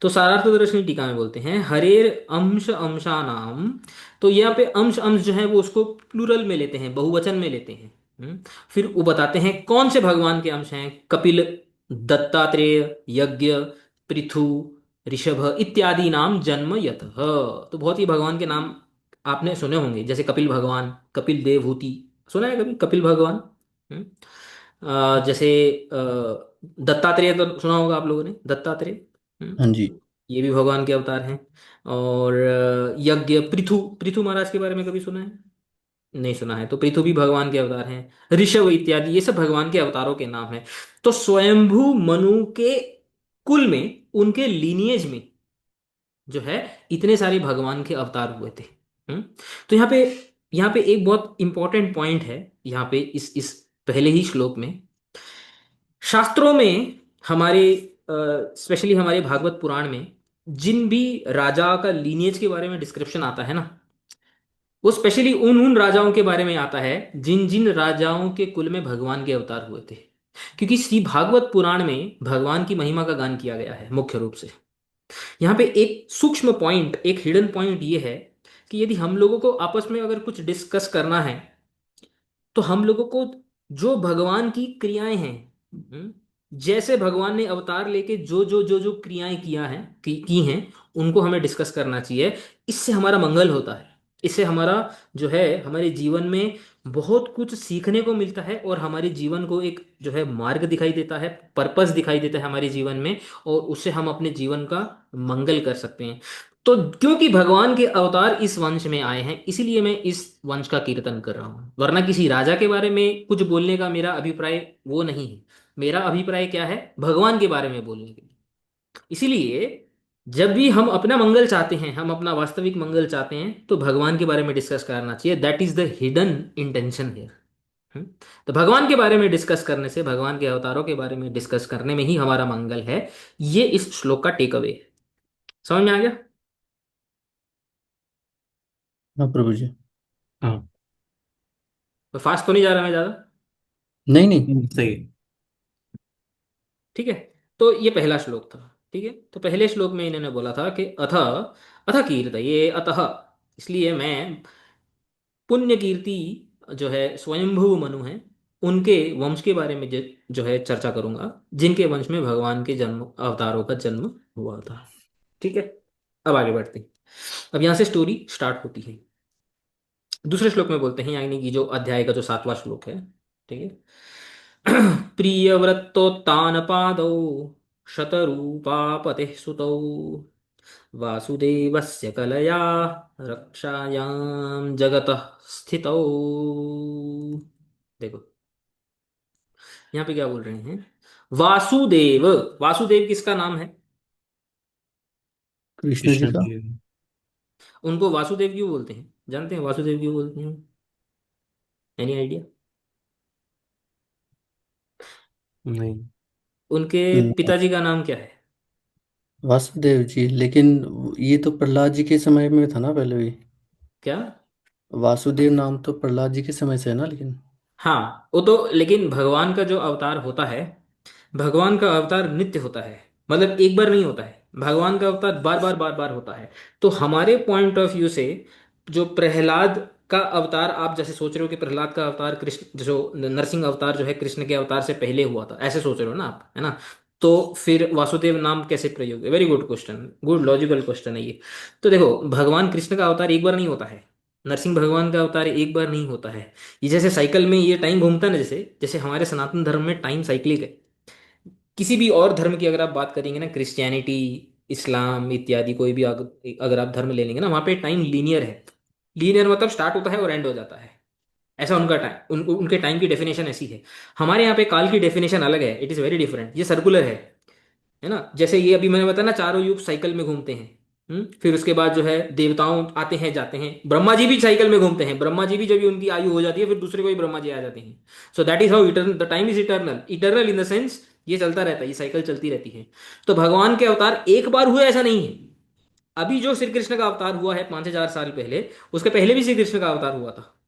तो सारार्थ दर्शनी टीका में बोलते हैं, हरेर अंश अंशानाम। तो यहाँ पे अंश, अंश जो है वो उसको प्लूरल में लेते हैं, बहुवचन में लेते हैं। फिर वो बताते हैं कौन से भगवान के अंश हैं, कपिल, दत्तात्रेय, यज्ञ, पृथु, ऋषभ इत्यादि नाम जन्म यतः। तो बहुत ही भगवान के नाम आपने सुने होंगे, जैसे कपिल भगवान, कपिल देवहूति, सुना है कभी कपिल भगवान? हम्म। जैसे दत्तात्रेय तो सुना होगा आप लोगों ने, दत्तात्रेय। हाँ जी। ये भी भगवान के अवतार हैं। और यज्ञ, पृथु, पृथु महाराज के बारे में कभी सुना है? नहीं सुना है, तो पृथु भी भगवान के अवतार हैं। ऋषभ इत्यादि ये सब भगवान के अवतारों के नाम हैं। तो स्वयंभू मनु के कुल में, उनके लीनिएज में जो है, इतने सारे भगवान के अवतार हुए थे। हम्म। तो यहाँ पे एक बहुत इंपॉर्टेंट पॉइंट है, यहाँ पे इस पहले ही श्लोक में, शास्त्रों में हमारे, स्पेशली हमारे भागवत पुराण में, जिन भी राजा का लीनिएज के बारे में डिस्क्रिप्शन आता है ना, वो स्पेशली उन उन राजाओं के बारे में आता है जिन जिन राजाओं के कुल में भगवान के अवतार हुए थे। क्योंकि श्री भागवत पुराण में भगवान की महिमा का गान किया गया है मुख्य रूप से। यहाँ पे एक सूक्ष्म पॉइंट, एक हिडन पॉइंट ये है कि यदि हम लोगों को आपस में अगर कुछ डिस्कस करना है, तो हम लोगों को जो भगवान की क्रियाएं हैं, जैसे भगवान ने अवतार लेके जो जो जो जो क्रियाएं किया है, की हैं, उनको हमें डिस्कस करना चाहिए। इससे हमारा मंगल होता है, इससे हमारा जो है, हमारे जीवन में बहुत कुछ सीखने को मिलता है, और हमारे जीवन को एक जो है मार्ग दिखाई देता है, पर्पस दिखाई देता है हमारे जीवन में, और उससे हम अपने जीवन का मंगल कर सकते हैं। तो क्योंकि भगवान के अवतार इस वंश में आए हैं, इसीलिए मैं इस वंश का कीर्तन कर रहा हूं, वरना किसी राजा के बारे में कुछ बोलने का मेरा अभिप्राय वो नहीं है। मेरा अभिप्राय क्या है, भगवान के बारे में बोलने के लिए। इसीलिए जब भी हम अपना मंगल चाहते हैं, हम अपना वास्तविक मंगल चाहते हैं, तो भगवान के बारे में डिस्कस करना चाहिए। That is the hidden intention here. तो भगवान के बारे में डिस्कस करने से, भगवान के अवतारों के बारे में डिस्कस करने में ही हमारा मंगल है। ये इस श्लोक का टेक अवे है। समझ में आ गया? हाँ प्रभु जी। हाँ। तो फास्ट तो नहीं जा रहा मैं ज्यादा? नहीं नहीं। सही। ठीक है। तो ये पहला श्लोक था। ठीक है, तो पहले श्लोक में इन्होंने बोला था कि अथ अथ कीर्तये अतः, इसलिए मैं पुण्य कीर्ति जो है स्वयंभू मनु है उनके वंश के बारे में जो है चर्चा करूंगा, जिनके वंश में भगवान के जन्म अवतारों का जन्म हुआ था। ठीक है, अब आगे बढ़ते हैं। अब यहाँ से स्टोरी स्टार्ट होती है। दूसरे श्लोक में बोलते हैं, यानी कि जो अध्याय का जो 7वां श्लोक है। ठीक है। प्रियव्रतोत्तानपादौ शतरूपापतेः सुतौ वासुदेवस्य कलया रक्षायां जगतः स्थितौ। देखो यहाँ पे क्या बोल रहे हैं। वासुदेव, वासुदेव किसका नाम है? कृष्ण जी कृष्ण का। जी। उनको वासुदेव क्यों बोलते हैं, जानते हैं वासुदेव क्यों बोलते हैं? Any idea? नहीं। उनके न- पिताजी का नाम क्या है? वासुदेव जी, लेकिन ये तो प्रहलाद जी के समय में था ना पहले भी। क्या? वासुदेव नाम तो प्रहलाद जी के समय से है ना, लेकिन। हाँ वो तो, लेकिन भगवान का जो अवतार होता है, भगवान का अवतार नित्य होता है, मतलब एक बार नहीं होता है। भगवान का अवतार बार बार बार बार होता है। तो हमारे पॉइंट ऑफ व्यू से जो प्रहलाद का अवतार, आप जैसे सोच रहे हो कि प्रहलाद का अवतार कृष्ण जो नरसिंह अवतार जो है कृष्ण के अवतार से पहले हुआ था, ऐसे सोच रहे हो ना आप, है ना? तो फिर वासुदेव नाम कैसे प्रयोग है? Very good question, good logical question है ये। तो देखो, भगवान कृष्ण का अवतार एक बार नहीं होता है, नरसिंह भगवान का अवतार एक बार नहीं होता है। ये जैसे साइकिल में ये टाइम घूमता है ना, जैसे जैसे हमारे सनातन धर्म में टाइम साइक्लिक है। किसी भी और धर्म की अगर आप बात करेंगे ना, क्रिश्चियनिटी, इस्लाम इत्यादि, कोई भी अगर आप धर्म ले लेंगे ना, वहाँ पे टाइम लीनियर है। लीनियर मतलब स्टार्ट होता है और एंड हो जाता है, ऐसा उनका टाइम, उनके टाइम की डेफिनेशन ऐसी है। हमारे यहाँ पे काल की डेफिनेशन अलग है, इट इज़ वेरी डिफरेंट, ये सर्कुलर है ना? जैसे ये अभी मैंने बताया ना, चारों युग साइकिल में घूमते हैं। फिर उसके बाद जो है देवताओं आते हैं जाते हैं, ब्रह्मा जी भी साइकिल में घूमते हैं, ब्रह्मा जी भी जब भी उनकी आयु हो जाती है फिर दूसरे कोई ब्रह्मा जी आ जाते हैं। सो that is how eternal, the time is eternal, eternal in the sense ये चलता रहता है, ये साइकिल चलती रहती है। तो भगवान के अवतार एक बार हुए ऐसा नहीं है। अभी जो श्री कृष्ण का अवतार हुआ है 5,000 साल पहले, उसके पहले भी श्री कृष्ण का अवतार हुआ था।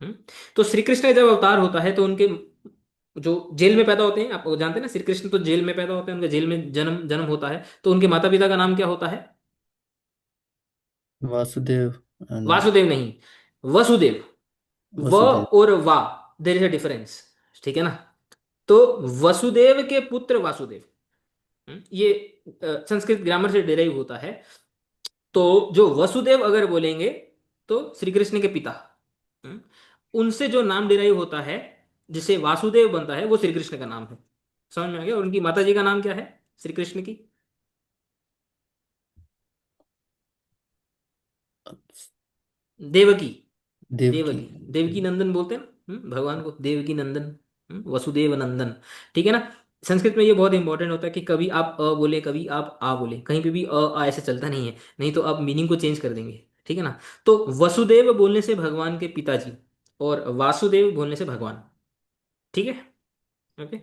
हम्म? तो श्री कृष्ण का जब अवतार होता है तो उनके जो जेल में पैदा होते हैं, आप जानते हैं ना, श्री कृष्ण तो जेल में पैदा होते हैं, उनका जेल में जन्म जन्म होता है, तो उनके माता पिता का नाम क्या होता है? वासुदेव एंड वासुदेव नहीं, वसुदेव। व वसुदेव। और वा, देर इज अ डिफरेंस। ठीक है ना? तो वसुदेव के पुत्र वासुदेव। ये संस्कृत ग्रामर से डिराइव होता है। तो जो वसुदेव अगर बोलेंगे तो श्री कृष्ण के पिता। हम्म, उनसे जो नाम डिराइव होता है, जिसे वासुदेव बनता है, वो श्री कृष्ण का नाम है। समझ में आ गया? और उनकी माता जी का नाम क्या है श्री कृष्ण की? देवकी। देवकी। देवकी, देवकी नंदन बोलते हैं ना, भगवान को देवकी नंदन, वसुदेव नंदन। ठीक है ना? संस्कृत में ये बहुत इंपॉर्टेंट होता है कि कभी आप अ बोले, कभी आप आ बोले, कहीं पे भी आ ऐसे चलता नहीं है, नहीं तो आप मीनिंग को चेंज कर देंगे। ठीक है ना? तो वसुदेव बोलने से भगवान के पिताजी, और वासुदेव बोलने से भगवान। ठीक है? ओके।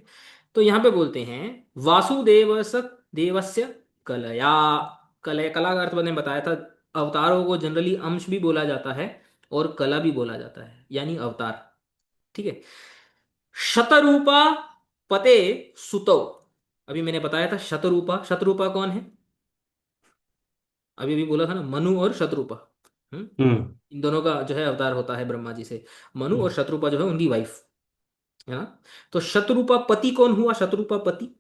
तो यहाँ पे बोलते हैं वासुदेव स देवस्य कलया। कलय, कला का अर्थ मैंने बताया था। अवतारों को जनरली अंश भी बोला जाता है और कला भी बोला जाता है, यानी अवतार। ठीक है। शतरूपा पते सुतौ। अभी मैंने बताया था शतरूपा, शतरूपा कौन है? अभी भी बोला था ना, मनु और शतरूपा। हम्म हम्म। इन दोनों का जो है अवतार होता है ब्रह्मा जी से। मनु और शतरूपा जो है उनकी वाइफ, है ना? तो शतरूपा पति कौन हुआ? शतरूपा पति,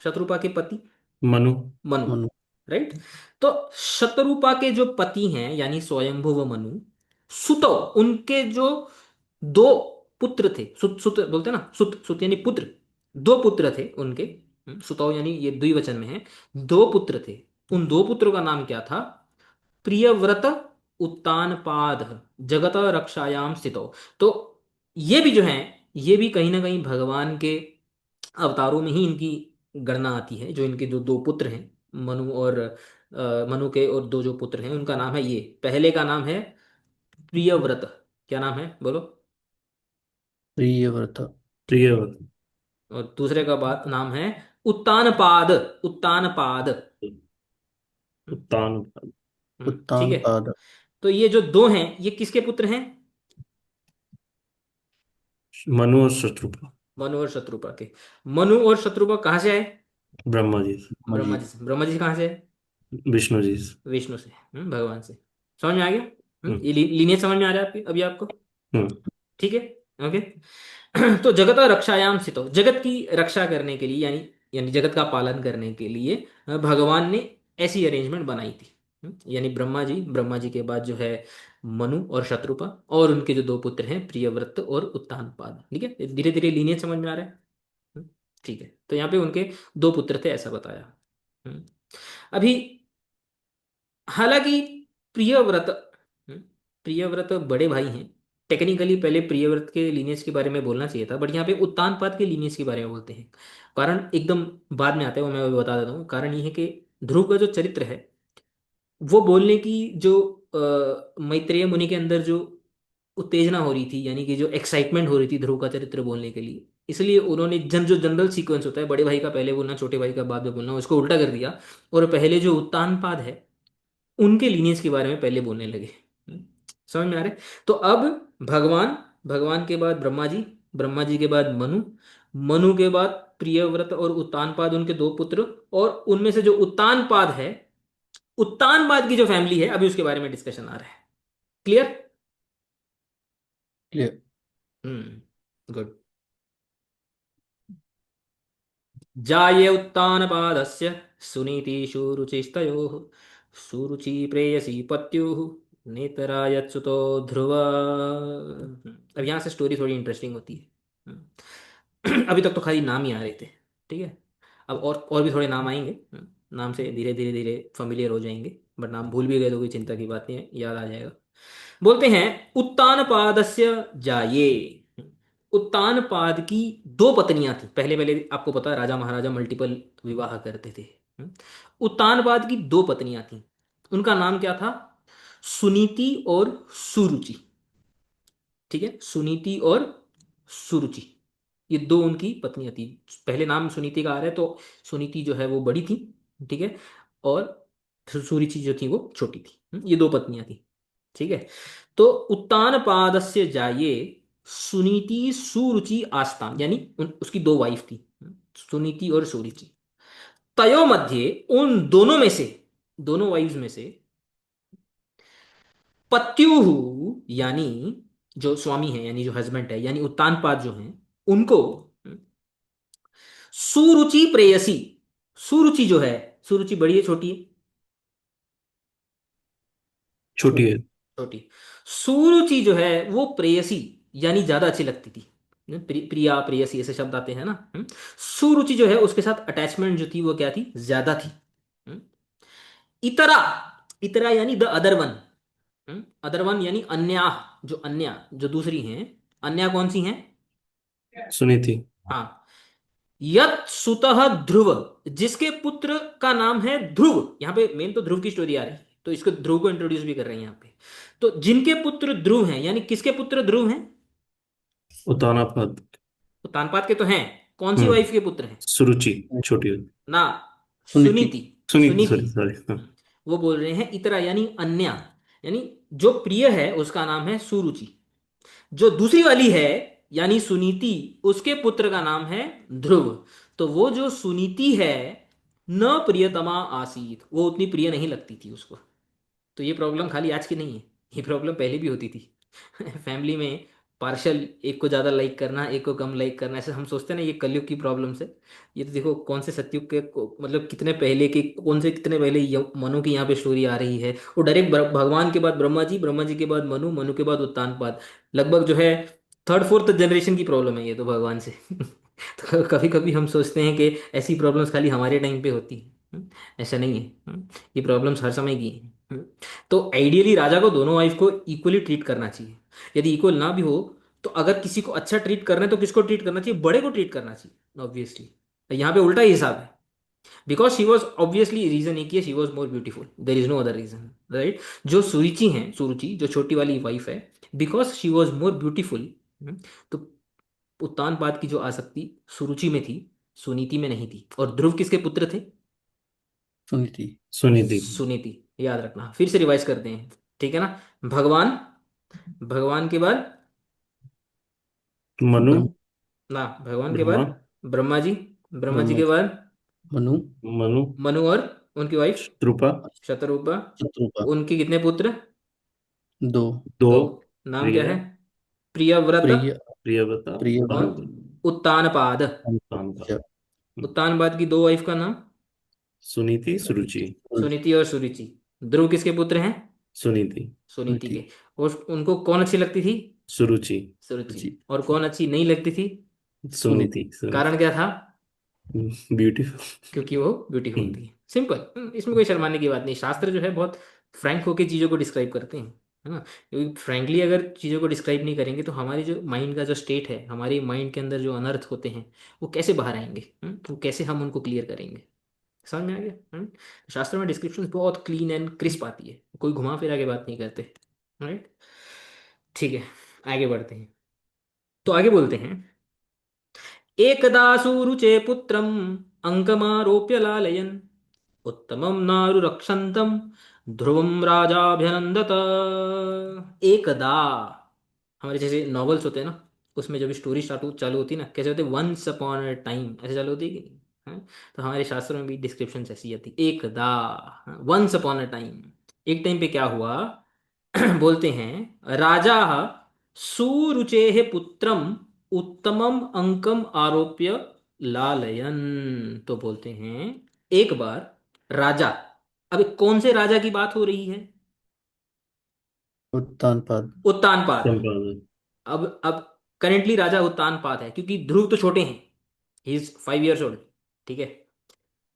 शत्रुपा के पति मनु। मनु, मनु। राइट? तो शतरूपा के जो पति हैं यानी स्वयंभुव मनु, सुतो, उनके जो दो पुत्र थे, सुत सुत बोलते हैं ना, सुत सुत यानी पुत्र, दो पुत्र थे उनके। सुतो यानी ये द्विवचन में है, दो पुत्र थे। उन दो पुत्रों का नाम क्या था? प्रियव्रत उत्तानपाद जगत रक्षायाम स्थितो। तो ये भी जो है, ये भी कहीं ना कहीं भगवान के अवतारों में ही इनकी गणना आती है। जो इनके जो दो पुत्र हैं, मनु और मनु के और दो जो पुत्र हैं उनका नाम है, ये पहले का नाम है प्रियव्रत। क्या नाम है बोलो? प्रियव्रत। प्रियव्रत। और दूसरे का बात नाम है उत्तानपाद, उत्तानपाद। हम्म, उत्तान। ठीक उत्तान है। पाद। तो ये जो दो हैं ये किसके पुत्र हैं? मनु और शत्रुपा। मनु और शत्रुपा के। मनु और शत्रुपा कहाँ से आए? ब्रह्मा जी से। हाँ ब्रह्मा जी। जी से। ब्रह्मा जी कहाँ से आए? विष्णु जी से। विष्णु से। भगवान से। समझ में आ गया? हम्म। ये लीनियज समझ में आ रहा है अभी आपको? हम्म। ठीक है। ओके। तो जगत रक्षायाम स्थितो, जगत की रक्षा करने के लिए यानी यानी जगत का पालन करने के लिए भगवान ने ऐसी अरेंजमेंट बनाई थी। यानी ब्रह्मा जी के बाद जो है मनु और शत्रुपा, और उनके जो दो पुत्र हैं प्रियव्रत और उत्तानपाद। ठीक है, धीरे धीरे लीनियज समझ में आ रहा है? हम्म, ठीक है। तो यहाँ पे उनके दो पुत्र थे ऐसा बताया। हम्म, अभी हालांकि प्रियव्रत हम्म, प्रियव्रत बड़े भाई हैं। टेक्निकली पहले प्रियव्रत के लीनियज के बारे में बोलना चाहिए था, बट यहाँ पे उत्तानपाद के लीनियज के बारे में बोलते हैं। कारण एकदम बाद में आता है, वो मैं अभी बता देता हूँ। कारण ये है कि ध्रुव का जो चरित्र है वो बोलने की जो मैत्रेय मुनि के अंदर जो उत्तेजना हो रही थी, यानी कि जो एक्साइटमेंट हो रही थी ध्रुव का चरित्र बोलने के लिए, इसलिए उन्होंने जो जनरल सीक्वेंस होता है बड़े भाई का पहले बोलना छोटे भाई का बाद में बोलना, उसको उल्टा कर दिया। और पहले जो उत्तानपाद है उनके लीनियज के बारे में पहले बोलने लगे। हम्म, समझ में आ रहा है? तो अब भगवान भगवान के बाद ब्रह्मा जी के बाद मनु के बाद प्रियव्रत और उत्तानपाद उनके दो पुत्र। और उनमें से जो उत्तानपाद है, उत्तानपाद की जो फैमिली है अभी उसके बारे में डिस्कशन आ रहा है। क्लियर? क्लियर। गुड। जाये उत्तानपादस्य सुनीतिषु रुचिस्तयोः सुरुचि प्रेयसी पत्युः नेतरायत्सुतो ध्रुव। अब यहाँ से स्टोरी थोड़ी इंटरेस्टिंग होती है। अभी तक तो खाली नाम ही आ रहे थे। ठीक है। अब और भी थोड़े नाम आएंगे। नाम से धीरे धीरे धीरे फेमिलियर हो जाएंगे, बट नाम भूल भी गए तो कोई चिंता की बात नहीं है, याद आ जाएगा। बोलते हैं उत्तानपादस्य जाये। उत्तानपाद की दो पत्नियां थी। पहले पहले आपको पता है राजा महाराजा मल्टीपल विवाह करते थे। उत्तानपाद की दो पत्नियां थी। उनका नाम क्या था? सुनीति और सुरुचि। ठीक है, सुनीति और सुरुचि, ये दो उनकी पत्नियां थी। पहले नाम सुनीति का आ रहा है तो सुनीति जो है वो बड़ी थी। ठीक है। और सुरुचि जो थी वो छोटी थी। ये दो पत्नियां थी। ठीक है। तो उत्तानपादस्य जाये सुनीति सुरुचि आस्ताम, यानी उसकी दो वाइफ थी, सुनीति और सुरुचि। तयो मध्य, उन दोनों में से, दोनों वाइफ्स में से पत्युहु, यानी जो स्वामी है यानी जो हस्बैंड है यानी उत्तानपाद जो है उनको सुरुचि प्रेयसी। सुरुचि जो है, सुरुचि बड़ी है छोटी है? छोटी है। छोटी। सुरुचि जो है वो प्रेयसी यानी ज्यादा अच्छी लगती थी। प्रिया प्रेयसी ऐसे शब्द आते हैं ना। सुरुचि जो है उसके साथ अटैचमेंट जो थी वो क्या थी? ज्यादा थी। हम्म। इतरा, इतरा यानी the other one. Other one यानी अन्या, जो अन्या जो दूसरी हैं। अन्या कौन सी हैं? सुनी थी। हाँ। यत सुतः ध्रुव, जिसके पुत्र का नाम है ध्रुव। यहाँ पे मेन तो ध्रुव की स्टोरी आ रही है, तो इसको ध्रुव को इंट्रोड्यूस भी कर रहे हैं यहाँ पे। तो जिनके पुत्र ध्रुव हैं, यानी किसके पुत्र ध्रुव हैं? उतानापाद। तो तानपाद के तो हैं। कौन सी हम्म। वाइफ के पुत्र हैं? सुरुचि छोटी है। ना, सुनीति। सुनीति। सुनीति, सुनीति। सॉरी सॉरी, हाँ। वो बोल रहे हैं इतरा यानी अन्या, यानी जो प्रिय है उसका नाम है सुरुचि। जो दूसरी वाली है यानी सुनीति, उसके पुत्र का नाम है ध्रुव। तो वो जो सुनीति है न प्रियतमा आसीत, वो उतनी प्रिय नहीं लगती थी उसको। तो ये प्रॉब्लम खाली आज की नहीं है, ये प्रॉब्लम पहले भी होती थी। फैमिली में पार्शल, एक को ज्यादा लाइक करना एक को कम लाइक करना, ऐसे हम सोचते हैं ना ये कलयुग की प्रॉब्लम्स है। ये तो देखो कौन से सतयुग के मतलब कितने पहले के, कौन से कितने पहले मनु की यहाँ पे स्टोरी आ रही है। वो डायरेक्ट भगवान के बाद ब्रह्मा जी के बाद मनु के बाद उत्तानपाद, लगभग जो है थर्ड फोर्थ जनरेशन की प्रॉब्लम है ये तो भगवान से। तो कभी कभी हम सोचते हैं कि ऐसी प्रॉब्लम्स खाली हमारे टाइम पे होती हैं। ऐसा नहीं है। ये प्रॉब्लम्स हर समय की हैं। तो आइडियली राजा को दोनों वाइफ को इक्वली ट्रीट करना चाहिए। यदि इक्वल ना भी हो तो अगर किसी को अच्छा ट्रीट करना है तो किसको ट्रीट करना चाहिए? बड़े को ट्रीट करना चाहिए ऑब्वियसली। यहाँ पे उल्टा ही हिसाब है। Because she was obviously, reason एक ही है, she was more beautiful, there is no other reason, right. जो सुरुचि है, सुरुचि जो छोटी वाली वाइफ है, because she was more beautiful, तो उत्तानपाद की जो आसक्ति सुरुचि में थी, सुनीति में नहीं थी। और ध्रुव किसके पुत्र थे? सुनीति। सुनीति। सुनीति। याद रखना, फिर से रिवाइज करते हैं। ठीक है ना। भगवान, भगवान के बाद मनु। ब्रह्म ना, भगवान के ब्रह्मा। बाद ब्रह्मा जी, ब्रह्मा जी ब्रह्मा के जी, बाद मनु, मनु। मनु और उनकी वाइफ शत्रुपा। शतरूपा। शत्रुपा। उनके कितने पुत्र? दो। दो। दो। नाम क्या प्रिय। है? प्रियव्रत प्रिय, प्रियव्रता। और प्रियव्रत, उत्तानपाद। कांता। च- उत्तानपाद की दो वाइफ का नाम? सुनीति सुरुचि। सुनीति और सुरुचि। ध्रुव किसके पुत्र हैं? सुनीति। सुनीति उल्टी, के। और उनको कौन अच्छी लगती थी? सुरुचि। सुरुचि। जी, और कौन अच्छी नहीं लगती थी? सुनीति। सुनीति सुनीति। कारण क्या था? ब्यूटीफुल। क्योंकि वो ब्यूटीफुल थी। सिंपल, इसमें कोई शर्माने की बात नहीं। शास्त्र जो है बहुत फ्रैंक होकर चीज़ों को डिस्क्राइब करते हैं, है ना। क्योंकि फ्रैंकली अगर चीज़ों को डिस्क्राइब नहीं करेंगे तो हमारी जो माइंड का जो स्टेट है, हमारे माइंड के अंदर जो अनर्थ होते हैं, वो कैसे बाहर आएंगे? वो कैसे हम उनको क्लियर करेंगे? समझ में आ गया? शास्त्र में डिस्क्रिप्शन बहुत क्लीन एंड क्रिस्प आती है, कोई घुमा फिरा के बात नहीं करते। राइट। ठीक है, आगे बढ़ते हैं। तो आगे बोलते हैं, एकदा सुरुचे पुत्रम अंकमारोप्य लालयन् उत्तमं नारु रक्षन्तम ध्रुवं राजाभ्यनंदत। एकदा, हमारे जैसे नॉवेल्स होते हैं ना, उसमें जब स्टोरी स्टार्ट चालू होती है ना, कैसे होते हैं? वंस अपॉन अ टाइम, ऐसे चालू होती है कि नहीं? हाँ? तो हमारे शास्त्रों में भी डिस्क्रिप्शन ऐसी आती है, एकदा, वंस अपॉन अ टाइम। एक टाइम पे क्या हुआ? बोलते हैं, राजा सुरुचेः पुत्रम उत्तमम अंकम आरोप्य लालयन। तो बोलते हैं, एक बार राजा, अभी कौन से राजा की बात हो रही है? उत्तानपाद। उत्तानपाद। संपादन। अब करेंटली राजा उत्तानपाद है, क्योंकि ध्रुव तो छोटे हैं, ही इज 5 years ओल्ड। ठीक है।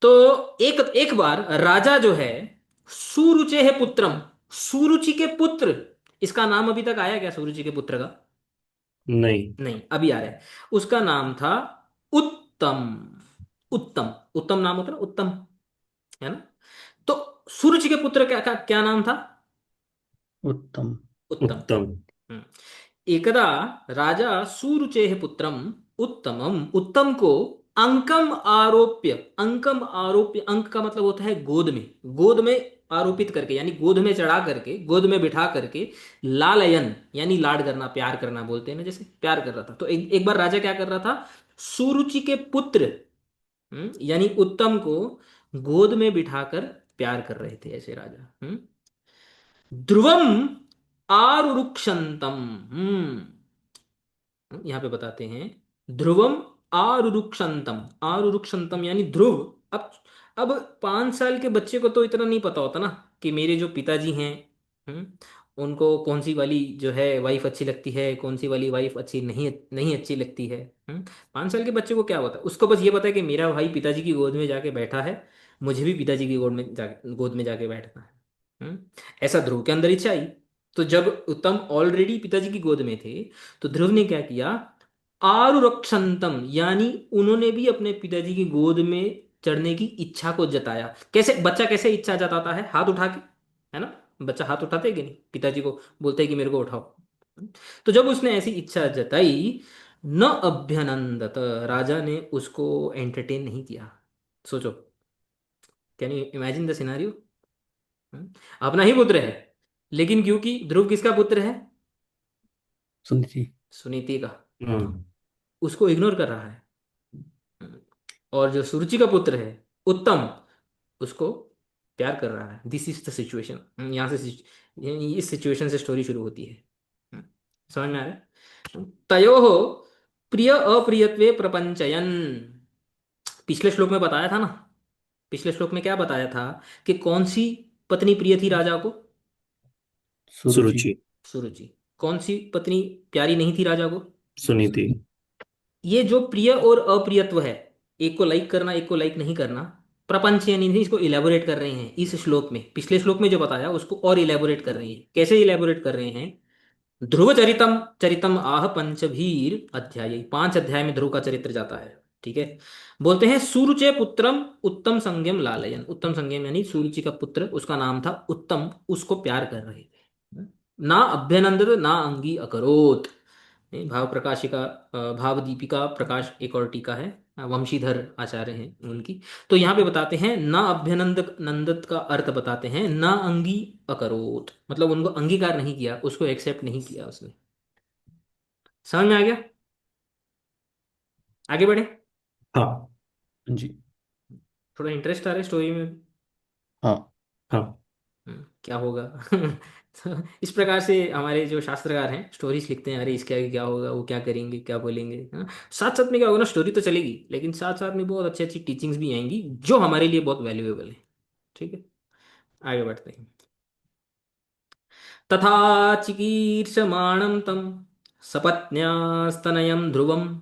तो एक एक बार राजा जो है, सुरुचि है पुत्रम, सुरुचि के पुत्र, इसका नाम अभी तक आया क्या सुरुचि के पुत्र का? नहीं। नहीं, अभी आ रहा है। उसका नाम था उत्तम। उत्तम, उत्तम नाम होता है ना, उत्तम, है ना। तो सुरुचि के पुत्र क्या नाम था? उत्तम। उत्तम। उत्तम। हम्म। एकदा राजा सुरुचेः पुत्रम उत्तमम, उत्तम को अंकम आरोप्य, अंकम आरोप्य, अंक का मतलब होता है गोद में, गोद में आरोपित करके, यानी गोद में चढ़ा करके, गोद में बिठा करके, लालयन यानी लाड करना, प्यार करना बोलते हैं ना, जैसे प्यार कर रहा था। तो एक बार राजा क्या कर रहा था? सुरुचि के पुत्र, यानी उत्तम को गोद में बिठाकर प्यार कर रहे थे ऐसे राजा। ध्रुवम आरुरुक्षंतम। हम्म यहाँ पे बताते हैं, ध्रुवम आरुरुक्षंतम, आरुरुक्षंतम यानी ध्रुव। अब अब 5 साल के बच्चे को तो इतना नहीं पता होता ना कि मेरे जो पिताजी हैं, हम्म, उनको कौन सी वाली जो है वाइफ अच्छी लगती है, कौन सी वाली वाइफ अच्छी नहीं नहीं अच्छी लगती है। 5 साल के बच्चे को क्या होता है? उसको बस ये पता है कि मेरा भाई पिताजी की गोद में जाके बैठा है, मुझे भी पिताजी की गोद में जाके बैठना है। ऐसा ध्रुव के अंदर इच्छा आई। तो जब उत्तम ऑलरेडी पिताजी की गोद में थे, तो ध्रुव ने क्या किया? आरुरक्षंतम, यानी उन्होंने भी अपने पिताजी की गोद में चढ़ने की इच्छा को जताया। कैसे बच्चा कैसे इच्छा जताता है? हाथ उठा के, है ना। बच्चा हाथ उठाते है कि नहीं? पिताजी को बोलते हैं कि मेरे को उठाओ। तो जब उसने ऐसी इच्छा जताई, न अभ्यनंदत, राजा ने उसको एंटरटेन नहीं किया। सोचो, can you imagine the scenario? अपना ही पुत्र है, लेकिन क्योंकि ध्रुव किसका पुत्र है? सुनीति। सुनीति का। हाँ। उसको इग्नोर कर रहा है। और जो सुरुचि का पुत्र है उत्तम, उसको प्यार कर रहा है। This is the situation. यहाँ से इस सिचुएशन से स्टोरी शुरू होती है। हम्म, समझ में आ रहा है? तयोः प्रिय अप्रियत्वे प्रपंचयन। पिछले श्लोक में बताया था ना, पिछले श्लोक में क्या बताया था कि कौन सी पत्नी प्रिय थी राजा को? सुरुचि। सुरुचि। सुरुचि। कौन सी पत्नी प्यारी नहीं थी राजा को? सुनीति। सुनीति। ये जो प्रिय और अप्रियत्व है, एक को लाइक करना एक को लाइक नहीं करना, प्रपंच यानी नहीं, इसको इलेबोरेट कर रहे हैं इस श्लोक में। पिछले श्लोक में जो बताया उसको और इलेबोरेट कर रहे हैं। कैसे इलेबोरेट कर रहे हैं? ध्रुव चरितम, चरितम आह पंचभीर अध्याय, 5 अध्याय में ध्रुव का चरित्र जाता है। ठीक है। बोलते हैं, सुरुचे पुत्रम उत्तम संज्ञम लालयन, उत्तम संज्ञम यानी सुरुचि का पुत्र, उसका नाम था उत्तम, उसको प्यार कर रहे थे। ना अभ्यनंदत ना अंगी अकरोत। भाव प्रकाशिका, भाव दीपिका प्रकाश एक और टीका है, वंशीधर आचार्य हैं उनकी। तो यहाँ पे बताते हैं ना अभ्यनंदक नंदत का अर्थ बताते हैं ना अंगी अकरोत, मतलब उनको अंगीकार नहीं किया, उसको एक्सेप्ट नहीं किया उसने। समझ में आ गया? आगे बढ़े। हाँ। जी। थोड़ा इंटरेस्ट आ रहा है स्टोरी में। हाँ। हाँ। क्या होगा? तो इस प्रकार से हमारे जो शास्त्रकार हैं स्टोरीज लिखते हैं, अरे इसके आगे क्या होगा, वो क्या करेंगे, क्या बोलेंगे, हाँ। साथ साथ में क्या होगा ना, स्टोरी तो चलेगी लेकिन साथ साथ में बहुत अच्छी अच्छी टीचिंग्स भी आएंगी जो हमारे लिए बहुत वैल्यूएबल है। ठीक है, आगे बढ़ते हैं। तथा चिकीर्षमाणं तं सपत्न्यास्तनयं ध्रुवं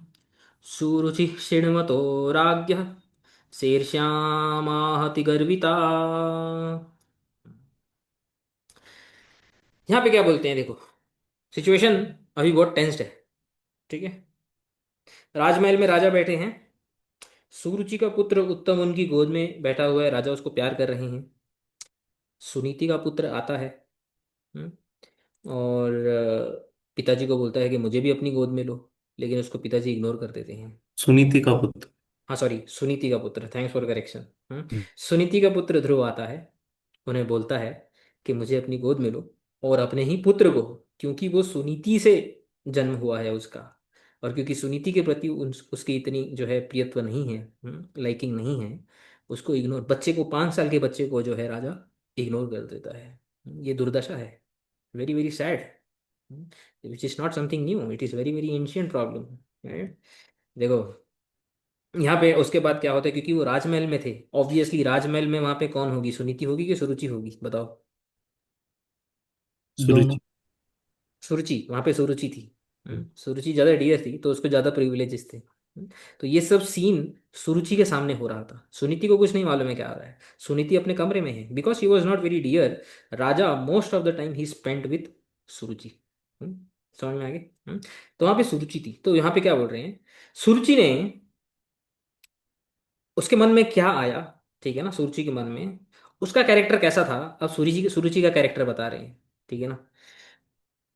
सुरुचिः शृण्वतो राज्ञः शेर्ष्यामाहति गर्विता। यहाँ पे क्या बोलते हैं देखो, सिचुएशन अभी बहुत टेंस्ड है। ठीक है, राजमहल में राजा बैठे हैं, सुरुचि का पुत्र उत्तम उनकी गोद में बैठा हुआ है, राजा उसको प्यार कर रहे हैं। सुनीति का पुत्र आता है, हम्म, और पिताजी को बोलता है कि मुझे भी अपनी गोद में लो, लेकिन उसको पिताजी इग्नोर कर देते हैं। सुनीति का पुत्र। हाँ सॉरी, सुनीति का पुत्र, थैंक्स फॉर करेक्शन। हम्म। सुनीति का पुत्र ध्रुव आता है, उन्हें बोलता है कि मुझे अपनी गोद में लो, और अपने ही पुत्र को, क्योंकि वो सुनीति से जन्म हुआ है उसका, और क्योंकि सुनीति के प्रति उसकी इतनी जो है प्रियत्व नहीं है, लाइकिंग नहीं है, उसको इग्नोर, बच्चे को, 5 साल के बच्चे को जो है राजा इग्नोर कर देता है। ये दुर्दशा है, very very sad, which is not something new, it is very very ancient problem. देखो यहाँ पे उसके बाद क्या होता है, क्योंकि वो राजमहल में थे, ऑब्वियसली राजमहल में वहां पे कौन होगी, सुनीति होगी कि सुरुचि होगी, बताओ। दोनों। सुरुचि। सुरुचि, वहां पे सुरुचि थी। सुरुचि ज्यादा डियर थी तो उसको ज्यादा प्रिविलेजेस थे। तो ये सब सीन सुरुचि के सामने हो रहा था, सुनीति को कुछ नहीं मालूम है क्या आ रहा है। सुनीति अपने कमरे में है, because he was not very dear, raja most of the time he spent with Suruchi. समझ में आ गई? तो वहां पे सुरुचि थी, तो यहाँ पे क्या बोल रहे हैं, सुरुचि ने, उसके मन में क्या आया, ठीक है ना, सुरुचि के मन में उसका कैरेक्टर कैसा था, अब सुरुचि का कैरेक्टर बता रहे हैं। ठीक है ना,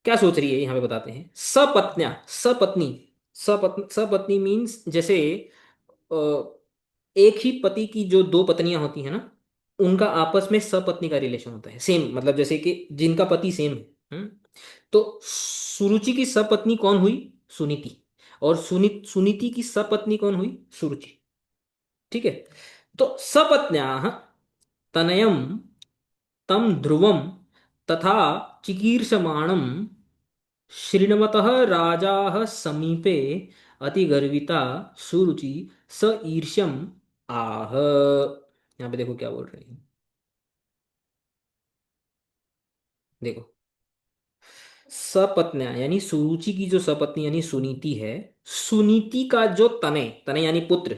क्या सोच रही है यहाँ पे बताते हैं। सपत्न्या, सपत्नी, सपत्नी मीन्स जैसे अ, एक ही पति की जो दो पत्नियां होती हैं ना, उनका आपस में सपत्नी का रिलेशन होता है, सेम, मतलब जैसे कि जिनका पति सेम है। तो सुरुचि की सपत्नी कौन हुई, सुनीति, और सुनीति की सपत्नी कौन हुई, सुरुचि। ठीक है, तो सपत्न्याः तनयम तम ध्रुवम तथा चिकीर्षमाणम शृण्वतः राजाः समीपे अतिगर्विता सुरुचि स ईर्ष्यम आह। यहाँ पे देखो क्या बोल रहे हैं, देखो, सपत्न्या यानी सुरुचि की जो सपत्नी यानी सुनीति है, सुनीति का जो तनय, तनय यानी पुत्र,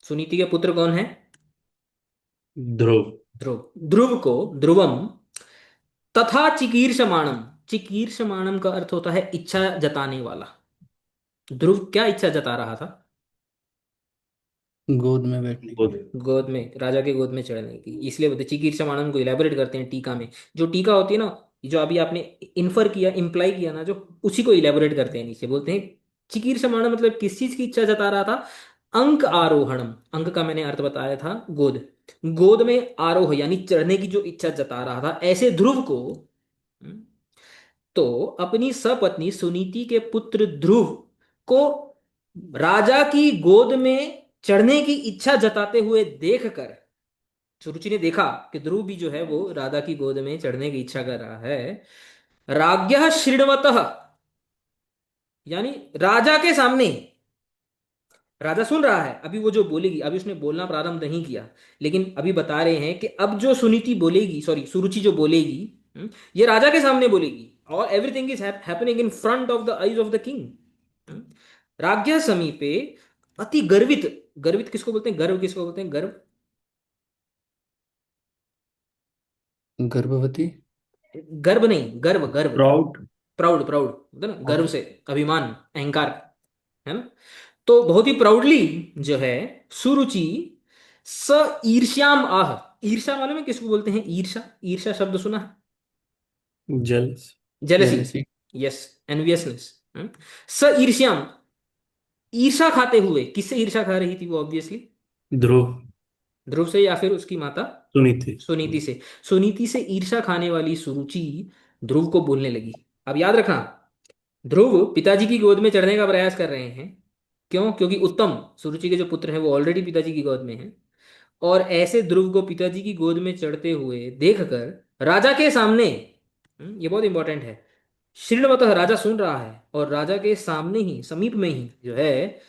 सुनीति के पुत्र कौन है, ध्रुव। ध्रुव, ध्रुव को, ध्रुवम तथा चिकीर्षमाणम, चिकीर्षमाणम का अर्थ होता है इच्छा जताने वाला। ध्रुव क्या इच्छा जता रहा था, गोद में बैठने की। बोध। गोद में, राजा के गोद में चढ़ने की, इसलिए बोलते चिकीर्षमाणम को इलेबोरेट करते हैं टीका में। जो टीका होती है ना, जो अभी आपने इन्फर किया, इम्प्लाई किया ना, जो उसी को इलेबोरेट करते हैं नीचे, बोलते हैं चिकीर्षमाणम मतलब किस चीज की इच्छा जता रहा था, अंक आरोहणम, अंक का मैंने अर्थ बताया था गोद, गोद में आरोह यानी चढ़ने की जो इच्छा जता रहा था, ऐसे ध्रुव को, हम्म, तो अपनी सपत्नी सुनीति के पुत्र ध्रुव को राजा की गोद में चढ़ने की इच्छा जताते हुए देखकर, सुरुचि ने देखा कि ध्रुव भी जो है वो राधा की गोद में चढ़ने की इच्छा कर रहा है, राज्ञः शृण्वतः यानी राजा के सामने, राजा सुन रहा है, अभी वो जो बोलेगी, अभी उसने बोलना प्रारंभ नहीं किया, लेकिन अभी बता रहे हैं कि अब जो सुनीति बोलेगी, सॉरी सुरुचि जो बोलेगी, ये राजा के सामने बोलेगी, और everything is happening in front of the eyes of the king. राज्ञ समीपे अति गर्वित, गर्वित किसको बोलते हैं, गर्व किसको बोलते हैं, गर्व, गर्भवती। गर्व नहीं, गर्व, गर्व, प्राउड। प्राउड, प्राउड होता है ना, गर्व हाँ। से, अभिमान, अहंकार, है ना। तो बहुत ही प्राउडली जो है सुरुचि स ईर्ष्याम आह, ईर्ष्या मालूम है किसको बोलते हैं, ईर्ष्या, ईर्ष्या शब्द सुना है, jealous. Jealousy, jealousy. Yes, enviousness. स ईर्ष्याम, ईर्षा खाते हुए, किससे ईर्षा खा रही थी वो ऑब्वियसली? ध्रुव। ध्रुव से या फिर उसकी माता सुनीति। सुनीति से। सुनीति से ईर्षा खाने वाली सुरुचि ध्रुव को बोलने लगी। अब याद रखना, ध्रुव पिताजी की गोद में चढ़ने का प्रयास कर रहे हैं। क्यों? क्योंकि उत्तम, सुरुचि के जो पुत्र हैं, वो ऑलरेडी पिताजी की गोद में हैं। और ऐसे ध्रुव को पिताजी की गोद में चढ़ते हुए देखकर राजा के सामने, ये बहुत इंपॉर्टेंट है, श्रीणवतः राजा सुन रहा है, और राजा के सामने ही, समीप में ही जो है,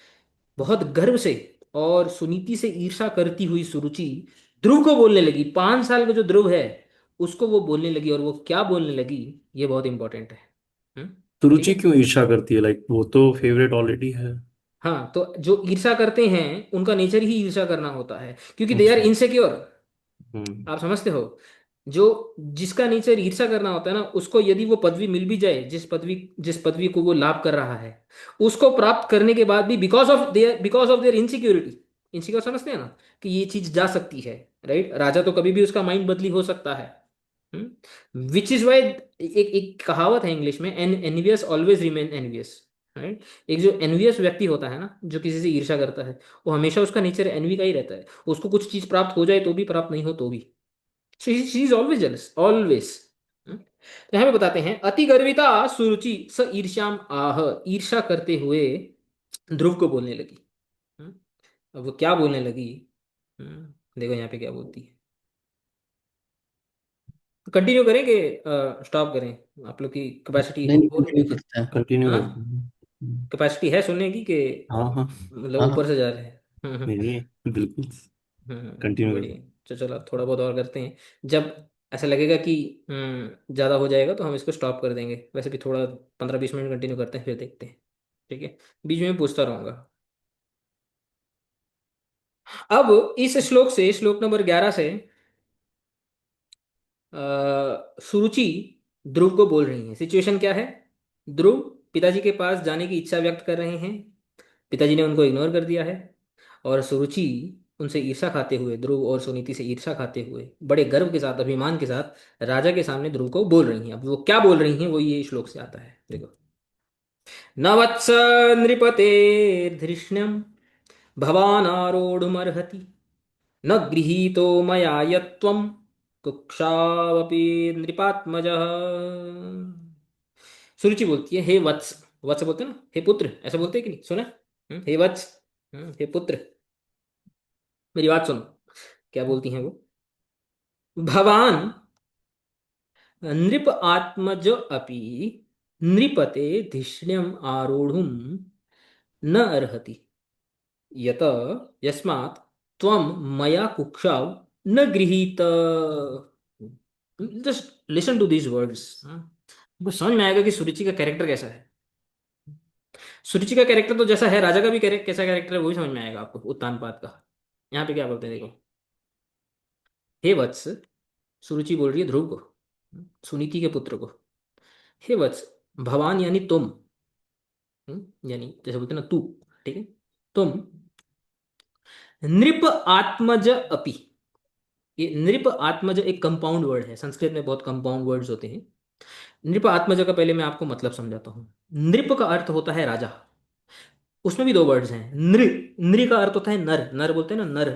बहुत गर्व से और सुनीति से ईर्षा करती हुई सुरुचि ध्रुव को बोलने लगी। 5 साल का जो ध्रुव है उसको वो बोलने लगी, और वो क्या बोलने लगी, ये बहुत इंपॉर्टेंट है। हम्म, ठीक सुरुचि है। क्यों ईर्षा करती है? लाइक वो तो फेवरेट ऑलरेडी है। हाँ, तो जो ईर्षा करते हैं उनका नेचर ही ईर्षा करना होता है, क्योंकि दे आर अच्छा। इनसिक्योर। हम्म। आप समझते हो? जो जिसका नेचर ईर्षा करना होता है ना, उसको यदि वो पदवी मिल भी जाए, जिस पदवी को वो लाभ कर रहा है, उसको प्राप्त करने के बाद भी because of their insecurity, insecure समझते हैं ना, कि ये चीज जा सकती है, राइट? राजा तो कभी भी उसका माइंड बदली हो सकता है। विच इज वाई एक एक कहावत है इंग्लिश में, an envious always remain envious, right? एक जो एनवियस व्यक्ति होता है ना, जो किसी से ईर्षा करता है, वो हमेशा उसका नेचर एनवी का ही रहता है। उसको कुछ चीज प्राप्त हो जाए तो भी, प्राप्त नहीं हो तो भी, she is always jealous, always. तो यहाँ पे बताते हैं, अति गर्विता सुरुचि स ईर्ष्याम आह, ईर्षा करते हुए ध्रुव को बोलने लगी। हम्म, अब वो क्या बोलने लगी? देखो यहाँ पे क्या बोलती है। कंटिन्यू करें कि स्टॉप करें? आप लोग की कैपेसिटी नहीं नहीं, और, कंटिन्यू करते हैं। कंटिन्यू हाँ, करते हैं। कैपेसिटी है सुनने की कि हाँ हाँ। मतलब हाँ ऊपर हाँ। से जा रहे हैं? नहीं नहीं, बिल्कुल। कंटिन्यू करते बढ़िया। तो चलो अब थोड़ा बहुत और करते हैं। जब ऐसा लगेगा कि ज़्यादा हो जाएगा तो हम इसको स्टॉप कर देंगे। वैसे भी थोड़ा 15-20 मिनट कंटिन्यू करते हैं, फिर देखते हैं। ठीक है, बीच में पूछता रहूंगा। अब इस श्लोक से, श्लोक नंबर 11 से सुरुचि ध्रुव को बोल रही है। सिचुएशन क्या है? ध्रुव पिताजी के पास जाने की इच्छा व्यक्त कर रहे हैं, पिताजी ने उनको इग्नोर कर दिया है, और सुरुचि उनसे ईर्ष्या खाते हुए, ध्रुव और सुनीति से ईर्ष्या खाते हुए, बड़े गर्व के साथ, अभिमान के साथ राजा के सामने ध्रुव को बोल रही हैं। अब वो क्या बोल रही हैं, वो ये श्लोक से आता है, देखो। न वत्स नृपते धृष्ण्यम भवानारोढ़ुमर्हति, न गृहीतो मया यत्त्वं कुक्षावपि नृपात्मजः। सुरुचि बोलती है, हे वत्स, वत्स बोलते हैं ना, हे पुत्र, ऐसा बोलते हैं कि नहीं, सुना? हे वत्स, हे पुत्र, मेरी बात सुनो। क्या बोलती हैं वो? भवान नृप आत्मज अपि नृपते धिष्ण्यम आरोढ़ुम न अर्हति, यत यस्मात् त्वं मया कुक्षाव न गृहीत। Just listen to these words, आपको समझ में आएगा कि सुरुचि का कैरेक्टर कैसा है। सुरुचि का कैरेक्टर तो जैसा है, राजा का भी कैसा कैरेक्टर है वो भी समझ में आएगा आपको, उत्तानपाद का। यहाँ पे क्या बोलते हैं, देखो। हे वत्स, सुरुचि बोल रही है ध्रुव को, सुनीति के पुत्र को। हे वत्स, भवान यानी तुम, यानी जैसे बोलते हैं ना तू, ठीक है, तुम नृप आत्मज अपि, ये नृप आत्मज एक कंपाउंड वर्ड है, संस्कृत में बहुत कंपाउंड वर्ड्स होते हैं। नृप आत्मज का पहले मैं आपको मतलब समझाता हूँ। नृप का अर्थ होता है राजा, उसमें भी दो वर्ड्स हैं। नृ, नृ का अर्थ होता है नर, नर बोलते हैं ना, नर,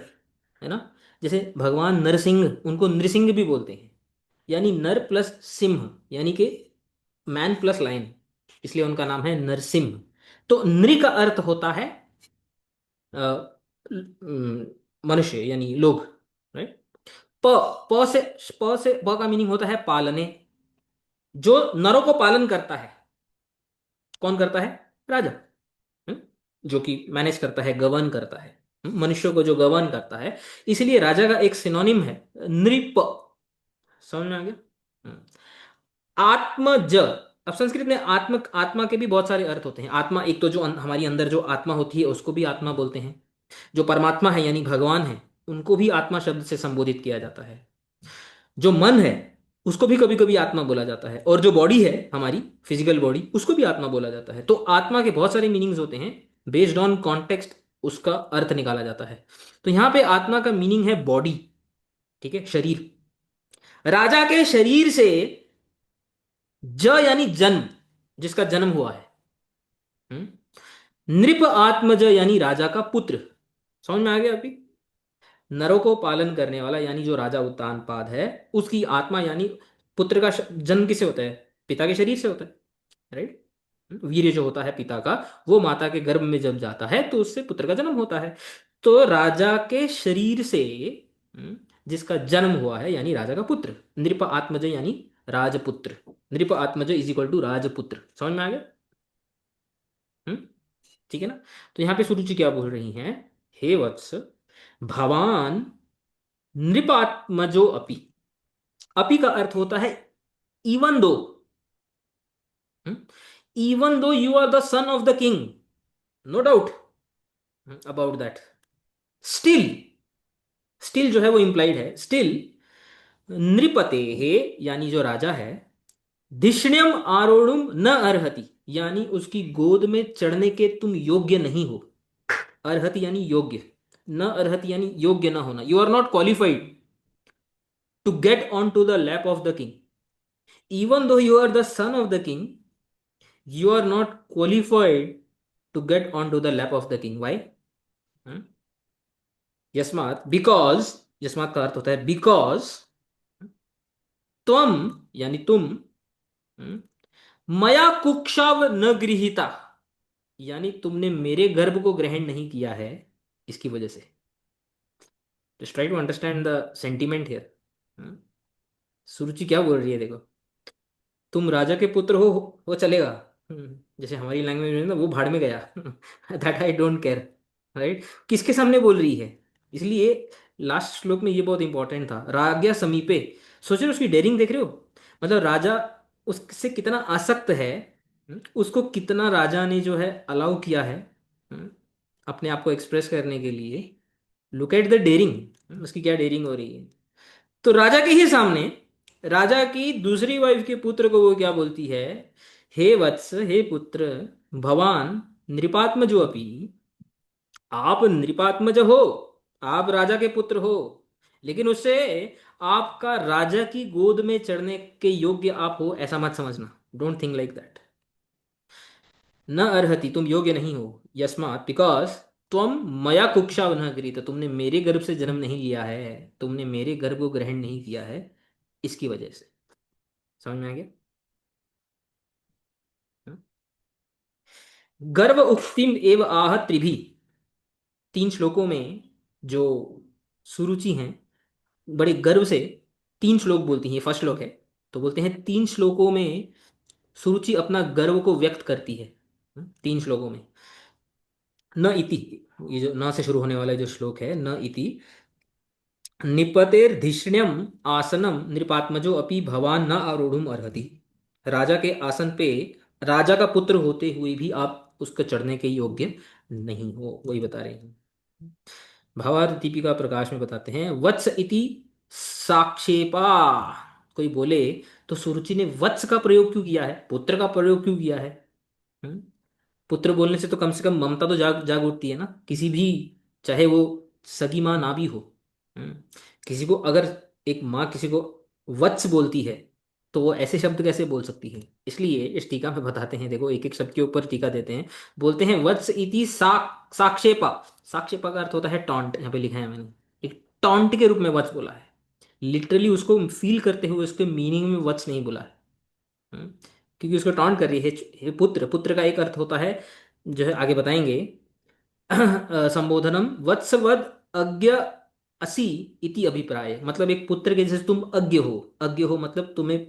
है ना? जैसे भगवान नरसिंह, उनको नृसिंह भी बोलते हैं, यानी नर प्लस सिंह, यानी कि मैन प्लस लायन, इसलिए उनका नाम है नरसिंह। तो नृ का अर्थ होता है अ, मनुष्य, यानी लोग, राइट? प, प का मीनिंग होता है पालने, जो नरों को पालन करता है। कौन करता है? राजा। हम्म? जो कि मैनेज करता है, गवर्न करता है, मनुष्यों को जो गवर्न करता है। इसलिए राजा का एक सिनोनिम है नृप। समझ में आ गया? हम्म। आत्मज, अब संस्कृत में आत्म, आत्मा के भी बहुत सारे अर्थ होते हैं। आत्मा एक तो जो हमारी अंदर जो आत्मा होती है उसको भी आत्मा बोलते हैं। जो परमात्मा है यानी भगवान है, उनको भी आत्मा शब्द से संबोधित किया जाता है। जो मन है उसको भी कभी कभी आत्मा बोला जाता है, और जो बॉडी है हमारी फिजिकल बॉडी, उसको भी आत्मा बोला जाता है। तो आत्मा के बहुत सारे मीनिंग्स होते हैं, बेस्ड ऑन कॉन्टेक्स्ट उसका अर्थ निकाला जाता है। तो यहाँ पे आत्मा का मीनिंग है बॉडी, ठीक है, शरीर। राजा के शरीर से ज यानी जन्म, जिसका जन्म हुआ है, हम्म? नृप आत्मज यानी राजा का पुत्र। समझ में आ गया अभी? नरों को पालन करने वाला यानी जो राजा उत्तानपाद है, उसकी आत्मा यानी पुत्र का जन्म किससे होता है? पिता के शरीर से होता है, राइट? वीर्य जो होता है पिता का, वो माता के गर्भ में जब जाता है तो उससे पुत्र का जन्म होता है। तो राजा के शरीर से हम्म, जिसका जन्म हुआ है यानी राजा का पुत्र, नृप आत्मज यानी राजपुत्र। नृप आत्मज इज इक्वल टू राजपुत्र। समझ में आ गया? हम्म ठीक है ना? तो यहाँ पे सुरुचि क्या बोल रही हैं? हे वत्स, भवान नृपात्मजो अपि। अपि का अर्थ होता है even though. Even though you are the son of the king, no doubt about that, still, still जो है वो इंप्लाइड है, स्टिल नृपते है यानी जो राजा है, धिष्ण्यम आरोढ़ुम न अर्हति यानी उसकी गोद में चढ़ने के तुम योग्य नहीं हो। अर्हति यानी योग्य, न अर्हति यानी योग्य ना होना। You are not qualified to get on to the lap of the king. Even though you are the son of the king, you are not qualified to get onto the lap of the king. Why? Hmm? यस्मात, because, यस्मात का अर्थ होता है because, त्वम यानी तुम, hmm? मया कुक्षाव न गृहीता यानी तुमने मेरे गर्भ को ग्रहण नहीं किया है, इसकी वजह से। Just try to understand the sentiment here. Suruchi क्या बोल रही है देखो, तुम राजा के पुत्र हो, वो चलेगा। जैसे हमारी लैंग्वेज में ना, वो भाड़ में गया। That I don't care, right? किसके सामने बोल रही है? इसलिए लास्ट श्लोक में ये बहुत इंपॉर्टेंट था, राज्ञा समीपे। सोच रहे हो उसकी डेयरिंग, देख रहे हो? मतलब राजा उससे कितना आसक्त है, उसको कितना राजा ने जो है अलाउ किया है हम्म, अपने आप को एक्सप्रेस करने के लिए। लुक एट द डेयरिंग, उसकी क्या डेयरिंग हो रही है। तो राजा के ही सामने राजा की दूसरी वाइफ के पुत्र को वो क्या बोलती है? हे वत्स, हे पुत्र, भवान नृपात्मजो अपि, आप नृपात्मज हो, आप राजा के पुत्र हो, लेकिन उससे आपका राजा की गोद में चढ़ने के योग्य आप हो ऐसा मत समझना। Don't think like that. न अर्हति तुम योग्य नहीं हो, यस्मात बिकॉज त्वम मया कुक्षा न गृहीत तुमने मेरे गर्भ से जन्म नहीं लिया है, तुमने मेरे गर्भ को ग्रहण नहीं किया है, इसकी वजह से। समझ में आ गया? हम्म? गर्भ उक्तिम एव आह त्रिभी, तीन श्लोकों में जो सुरुचि हैं बड़े गर्व से तीन श्लोक बोलती हैं। ये फर्स्ट श्लोक है, तो बोलते हैं तीन श्लोकों में सुरुचि अपना गर्व को व्यक्त करती है। तीन श्लोकों में न इति, ये जो न से शुरू होने वाला जो श्लोक है, न इति निपतेर्धिष्ण्यम आसनम नृपात्मजो अपि भवान न आरूढ़ुम अर्हति। राजा के आसन पे राजा का पुत्र होते हुए भी आप उसको चढ़ने के योग्य नहीं हो, वही बता रहे हैं। भावार्थ दीपिका प्रकाश में बताते हैं, वत्स इति साक्षेपा। कोई बोले तो सुरुचि ने वत्स का प्रयोग क्यों किया है, पुत्र का प्रयोग क्यों किया है? हम्म? पुत्र बोलने से कम ममता तो जाग जाग उठती है ना किसी भी, चाहे वो सगी माँ ना भी हो। हम्म, किसी को अगर एक माँ किसी को वत्स बोलती है तो वो ऐसे शब्द कैसे बोल सकती है? इसलिए इस टीका में बताते हैं, देखो एक एक शब्द के ऊपर टीका देते हैं। बोलते हैं वत्स इति साक्षेपा। साक्षेपा का अर्थ होता है टॉन्ट, यहाँ पे लिखा है मैंने, एक टॉन्ट के रूप में वत्स बोला है। लिटरली उसको फील करते हुए उसके मीनिंग में वत्स नहीं बोला है। हम्म, क्योंकि उसको टॉन्ट कर रही है। हे पुत्र, पुत्र का एक अर्थ होता है जो है आगे बताएंगे, संबोधनम वत्सवद अज्ञ असि इति अभिप्राय। मतलब एक पुत्र के जैसे तुम अज्ञ हो, अज्ञ हो मतलब तुम्हें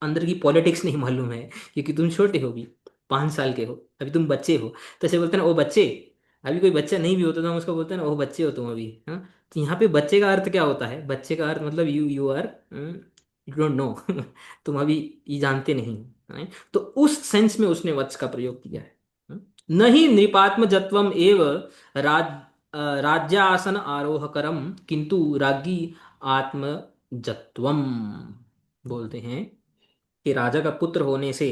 अंदर की पॉलिटिक्स नहीं मालूम है, क्योंकि तुम छोटे हो भी, 5 साल के हो, अभी तुम बच्चे हो। तो ऐसे बोलते हैं ना ओ बच्चे। अभी कोई बच्चा नहीं भी होता तो हम उसको बोलते हैं ना ओ बच्चे हो तुम अभी। हाँ, तो यहाँ पे बच्चे का अर्थ क्या होता है? बच्चे का अर्थ मतलब you you are, you don't know. तुम अभी ये जानते नहीं, हैं? तो उस सेंस में उसने वत्स का प्रयोग किया है। न ही नृपात्मजत्वम एव राज राज्यासन आरोहकरम किंतु राज्ञी आत्मजत्वम। बोलते हैं कि राजा का पुत्र होने से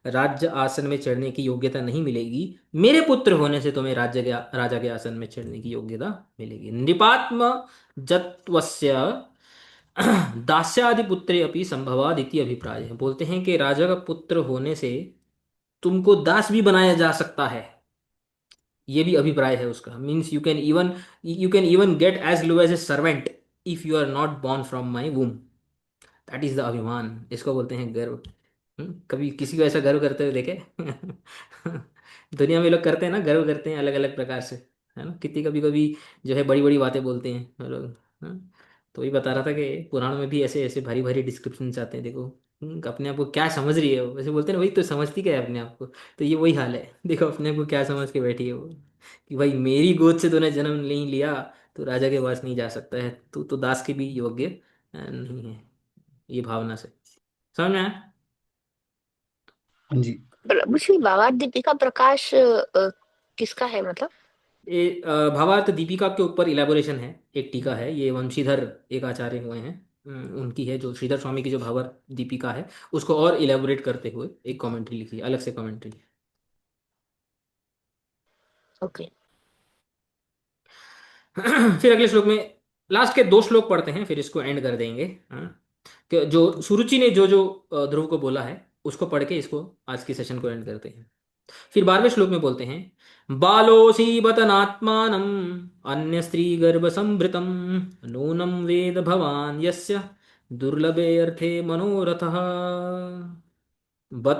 राज्य आसन में चढ़ने की योग्यता नहीं मिलेगी, मेरे पुत्र होने से तुम्हें राज्य के राजा के आसन में चढ़ने की योग्यता मिलेगी। नृपात्म जत्वस्य दास्यादि पुत्रे अपि संभवाद इति अभिप्राय है। बोलते हैं कि राजा का पुत्र होने से तुमको दास भी बनाया जा सकता है। ये भी अभिप्राय है उसका। Means you can even get as low as a servant if you are not born from my womb. That is the abhiman, इसको बोलते हैं गर्व। कभी किसी को ऐसा गर्व करते हुए देखे? दुनिया में लोग करते हैं ना, गर्व करते हैं अलग अलग प्रकार से, है ना। कितनी कभी कभी जो है बड़ी बड़ी बातें बोलते हैं वो लोग। तो वही बता रहा था कि पुराणों में भी ऐसे ऐसे भारी भारी डिस्क्रिप्शन आते हैं, देखो। अपने आप को क्या समझ रही है वो, वैसे बोलते हैं ना, वही तो समझती क्या है अपने आप को। तो ये वही हाल है। देखो अपने आप को क्या समझ के बैठी है वो, कि भाई मेरी गोद से तूने जन्म नहीं लिया तो राजा के पास नहीं जा सकता है, तू तो दास के भी योग्य नहीं है। ये भावना से समझ में आया? हाँ जी। प्रभु श्री भावार्थ दीपिका प्रकाश किसका है मतलब? ये भावार्थ दीपिका के ऊपर इलेबोरेशन है, एक टीका है, ये वंशीधर एक आचार्य हुए हैं, उनकी है, जो श्रीधर स्वामी की जो भावार्थ दीपिका है उसको और इलेबोरेट करते हुए एक कमेंट्री लिखी है, अलग से कमेंट्री। ओके। फिर अगले श्लोक में लास्ट के 2 श्लोक पढ़ते हैं, फिर इसको एंड कर देंगे। हाँ, कि जो सुरुचि ने जो जो ध्रुव को बोला है उसको पढ़ के इसको आज की सेशन को एंड करते हैं। फिर 12वें श्लोक में बोलते हैं, बालोऽसि बतनात्मानम् अन्य स्त्री गर्भ संभृतम नूनम वेद भवान यस्य दुर्लभे अर्थे मनोरथः। बत,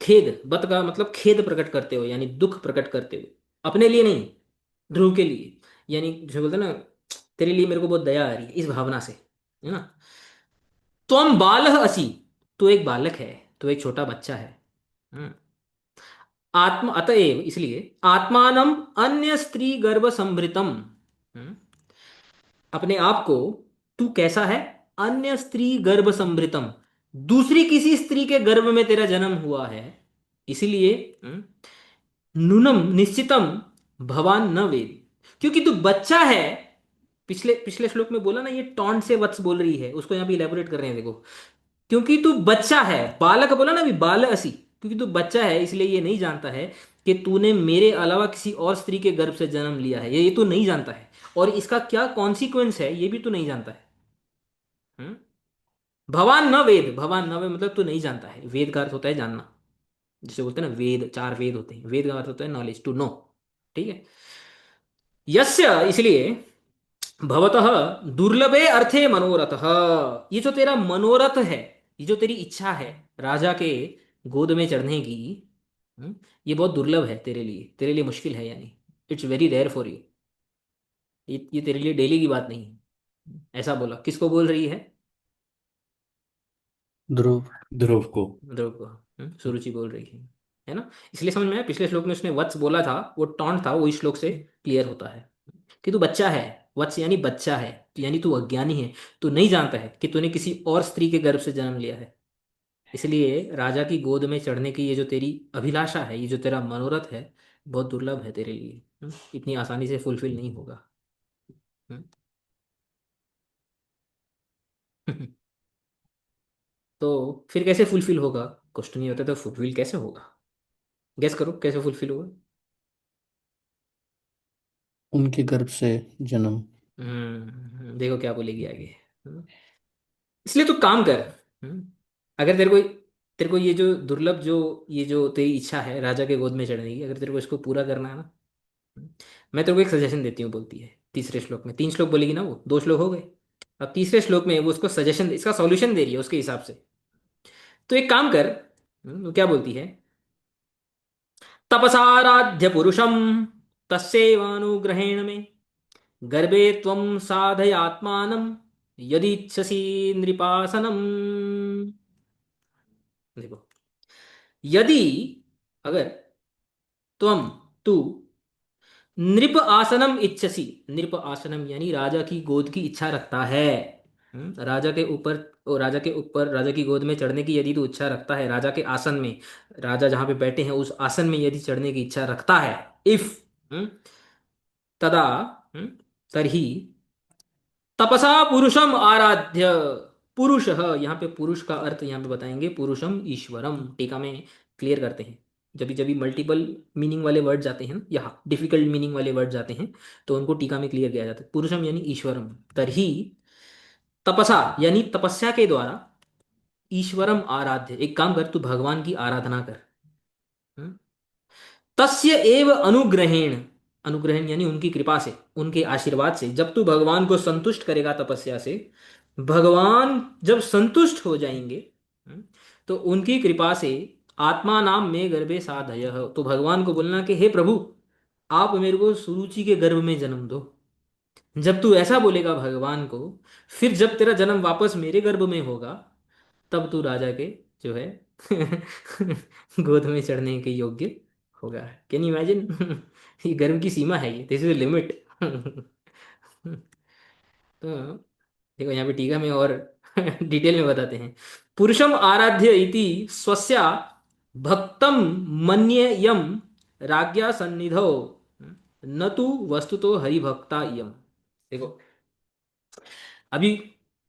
खेद, बत का मतलब खेद प्रकट करते हो, यानी दुख प्रकट करते हो, अपने लिए नहीं, ध्रुव के लिए। यानी जो बोलते हैं ना, तेरे लिए मेरे को बहुत दया आ रही है, इस भावना से, है ना। त्वम बालः असि, तू एक बालक है, तू एक छोटा बच्चा है। हम्म। आत्म अतएव इसलिए आत्मानम अन्य स्त्री गर्भ संभृतम, अपने आप को, तू कैसा है, अन्य स्त्री गर्भ संभृतम, दूसरी किसी स्त्री के गर्भ में तेरा जन्म हुआ है, इसलिए नूनम निश्चितम भवान न वेद, क्योंकि तू बच्चा है। पिछले पिछले श्लोक में बोला ना, ये टॉन्ट से वत्स बोल रही है, उसको यहाँ पे इलेबोरेट कर रहे हैं, देखो। क्योंकि तू बच्चा है, बालक बोला ना अभी, बाल असी, क्योंकि तू बच्चा है इसलिए ये नहीं जानता है कि तूने मेरे अलावा किसी और स्त्री के गर्भ से जन्म लिया है, ये तू नहीं जानता है, और इसका क्या कॉन्सिक्वेंस है ये भी तू नहीं जानता है। हम्म? भवान न वेद, भवान न वेद मतलब तू नहीं जानता है। वेद का अर्थ होता है जानना, जिसे बोलते हैं ना वेद, 4 वेद होते हैं, वेद का अर्थ होता है नॉलेज, टू नो। ठीक है। यस्य इसलिए भवतः दुर्लभे अर्थे मनोरथः, ये जो तेरा मनोरथ है, ये जो तेरी इच्छा है राजा के गोद में चढ़ने की, हम्म, ये बहुत दुर्लभ है तेरे लिए, तेरे लिए मुश्किल है, यानी it's very rare for you. ये तेरे लिए डेली की बात नहीं है। ऐसा बोला, किसको बोल रही है? ध्रुव। ध्रुव को। ध्रुव को। सुरुचि बोल रही है ना। इसलिए समझ में आया, पिछले श्लोक में उसने वत्स बोला था, वो टॉन्ट था, वो इस श्लोक से क्लियर होता है कि तू बच्चा है। वत्स यानी बच्चा है, यानी तू अज्ञानी है, तू नहीं जानता है कि तूने किसी और स्त्री के गर्भ से जन्म लिया है। इसलिए राजा की गोद में चढ़ने की ये जो तेरी अभिलाषा है, ये जो तेरा मनोरथ है, बहुत दुर्लभ है तेरे लिए। इतनी आसानी से फुलफिल नहीं होगा। हम्म। तो फिर कैसे फुलफिल होगा? क्वेश्चन ये होता है, तो फुलफिल कैसे होगा? गेस करो कैसे फुलफिल होगा। उनके गर्भ से जन्म। देखो क्या बोलेगी आगे। हम्म, इसलिए तू काम कर। हम्म, अगर तेरे को ये जो दुर्लभ, जो ये जो तेरी इच्छा है राजा के गोद में चढ़ने की, अगर तेरे को इसको पूरा करना है ना, मैं तेरे को एक सजेशन देती हूँ, बोलती है तीसरे श्लोक में। 3 श्लोक बोलेगी ना वो, 2 श्लोक हो गए। अब तीसरे श्लोक में वो उसको सजेशन, इसका सॉल्यूशन दे रही है उसके हिसाब से। तो एक काम कर, वो क्या बोलती है, तपसाराध्य पुरुषम तस्यैवानुग्रहेण में गर्भे त्वं साधयात्मानं यदीच्छसि नृपासनम। देखो, यदि, अगर, त्वम, तू, नृप आसनम इच्छसि, नृप आसनम यानी राजा की गोद की इच्छा रखता है। राजा के ऊपर, राजा के ऊपर, राजा की गोद में चढ़ने की यदि तू इच्छा रखता है, राजा के आसन में, राजा जहां पे बैठे हैं उस आसन में यदि चढ़ने की इच्छा रखता है, इफ, तदा, हम्म, तरही तपसा पुरुषम आराध्य। पुरुष, यहाँ पे पुरुष का अर्थ यहाँ पे बताएंगे, पुरुषम ईश्वरम, टीका में क्लियर करते हैं। जब जब मल्टीपल मीनिंग वाले वर्ड जाते हैं ना, यहाँ डिफिकल्ट मीनिंग वाले वर्ड जाते हैं, तो उनको टीका में क्लियर किया जाता है। पुरुषम यानी ईश्वरम, तरही तपसा यानी तपस्या के द्वारा, ईश्वरम आराध्य, एक काम कर, तू भगवान की आराधना कर। हम्म? तस्य एव अनुग्रहेण, अनुग्रहेण यानी उनकी कृपा से, उनके आशीर्वाद से, जब तू भगवान को संतुष्ट करेगा तपस्या से, भगवान जब संतुष्ट हो जाएंगे, हम्म, तो उनकी कृपा से आत्मा नाम में गर्भे साधय, तो भगवान को बोलना कि हे प्रभु, आप मेरे को सुरुचि के गर्भ में जन्म दो। जब तू ऐसा बोलेगा भगवान को, फिर जब तेरा जन्म वापस मेरे गर्भ में होगा, तब तू राजा के जो है गोद में चढ़ने के योग्य होगा। Can you imagine? ये गर्भ की सीमा है, ये दिस इज लिमिट। तो देखो यहाँ पे टीका में और डिटेल में बताते हैं। पुरुषम आराध्य इति स्वस्या भक्तम मन्येयम राज्ञा सन्निधौ न तु वस्तुतो हरिभक्ता इयम। देखो, अभी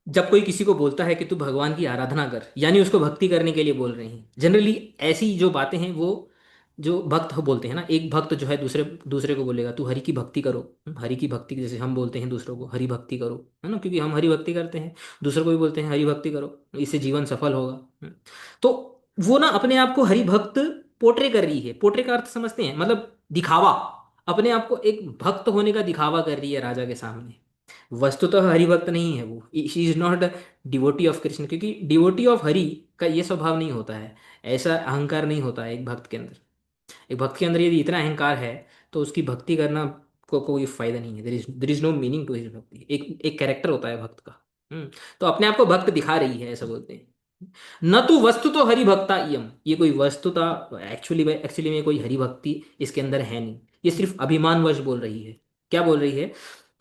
जब कोई किसी को बोलता है कि तू भगवान की आराधना कर, यानी उसको भक्ति करने के लिए बोल रहे हैं। जनरली ऐसी जो बातें हैं वो जो भक्त बोलते हैं ना, एक भक्त जो है दूसरे दूसरे को बोलेगा तू हरि की भक्ति करो। हरि की भक्ति, जैसे हम बोलते हैं दूसरों को हरि भक्ति करो, है ना, क्योंकि हम हरि भक्ति करते हैं। दूसरों को भी बोलते हैं हरि भक्ति करो, इससे जीवन सफल होगा। तो वो ना अपने आप को हरि भक्त पोट्रे कर रही है। पोट्रे का अर्थ समझते हैं, मतलब दिखावा, अपने आप को एक भक्त होने का दिखावा कर रही है राजा के सामने। वस्तुतः हरिभक्त नहीं है वो, she is not devotee of Krishna, क्योंकि डिवोटी ऑफ हरि का ये स्वभाव नहीं होता है, ऐसा अहंकार नहीं होता है एक भक्त के अंदर। एक भक्त के अंदर यदि इतना अहंकार है तो उसकी भक्ति करना को कोई फायदा नहीं है। There is no meaning to his bhakti. एक एक कैरेक्टर होता है भक्त का। तो अपने आप को भक्त दिखा रही है, ऐसा बोलते हैं। न तो वस्तु तो हरि भक्ता इयम, ये कोई वस्तुता एक्चुअली एक्चुअली में कोई हरि भक्ति इसके अंदर है नहीं, ये सिर्फ अभिमानवश बोल रही है। क्या बोल रही है?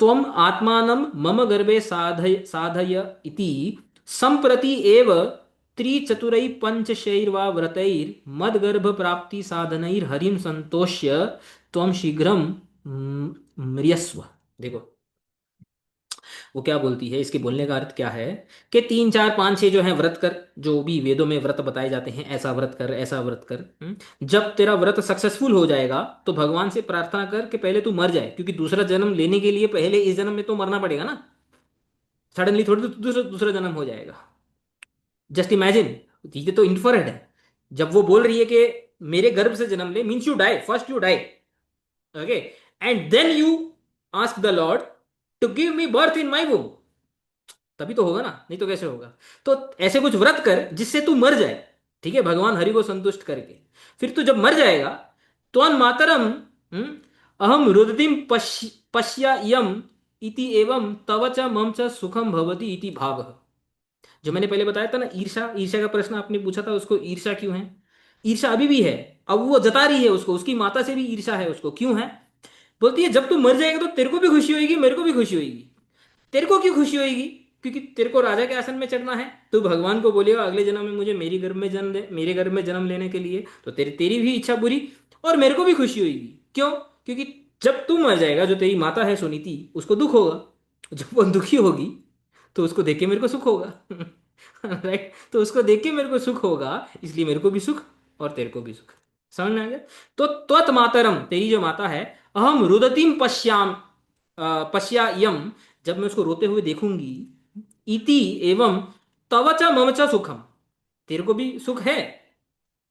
त्वम आत्मानं मम गर्भे साधय साधय इति संप्रति एव त्रिचतुरै पंचशैर्वा व्रतैर मद्गर्भ प्राप्ति साधनैर हरिम संतोष्य त्वम शीघ्रम म्रियस्व। देखो वो क्या बोलती है, इसके बोलने का अर्थ क्या है कि 3 4 5 6 जो है व्रत कर, जो भी वेदों में व्रत बताए जाते हैं, ऐसा व्रत कर, ऐसा व्रत कर। जब तेरा व्रत सक्सेसफुल हो जाएगा तो भगवान से प्रार्थना कर कि पहले तू मर जाए, क्योंकि दूसरा जन्म लेने के लिए पहले इस जन्म में तो मरना पड़ेगा ना। सडनली थोड़ी तो दूसरा दूसरा जन्म हो जाएगा। जस्ट इमेजिन, चीजें तो इन्फरेंट है। जब वो बोल रही है कि मेरे गर्भ से जन्म ले, means you die, first you die, okay, and then you ask the lord to give me birth in my womb, तभी तो होगा ना, नहीं तो कैसे होगा? तो ऐसे कुछ व्रत कर जिससे तू मर जाए, ठीक है, भगवान हरि को संतुष्ट करके। फिर तू जब मर जाएगा, त्वं मातरम अहम रुदतिम पश्यायम इति एवं तव च मम च सुखम भवति इति भाव। जो मैंने पहले बताया था ना, ईर्षा, ईर्षा का प्रश्न आपने पूछा था, उसको ईर्षा क्यों है? ईर्षा अभी भी है। अब वो जता रही है उसको, उसकी माता से भी ईर्षा है उसको। क्यों है? बोलती है जब तू मर जाएगा तो तेरे को भी खुशी होगी, मेरे को भी खुशी होगी। तेरे को क्यों खुशी होगी? क्योंकि तेरे को राजा के आसन में चढ़ना है। तू भगवान को बोलेगा अगले जन्म में मुझे मेरी गर्भ में जन्म दे, मेरे गर्भ में जन्म लेने के लिए, तो तेरी तेरी भी इच्छा पूरी और मेरे को भी खुशी होगी। क्यों? क्योंकि जब तू मर जाएगा, जो तेरी माता है सुनीति, उसको दुख होगा। जब वो दुखी होगी तो उसको देख के मेरे को सुख होगा। राइट? तो उसको देख के मेरे को सुख होगा, इसलिए मेरे को भी सुख और तेरे को भी सुख। समझ में आ गया? तो त्वत मातरम, तेरी जो माता है, अहम रुदतीम पश्यायम, जब मैं उसको रोते हुए देखूंगी, इति एवं तव च मम च सुखम, तेरे को भी सुख है,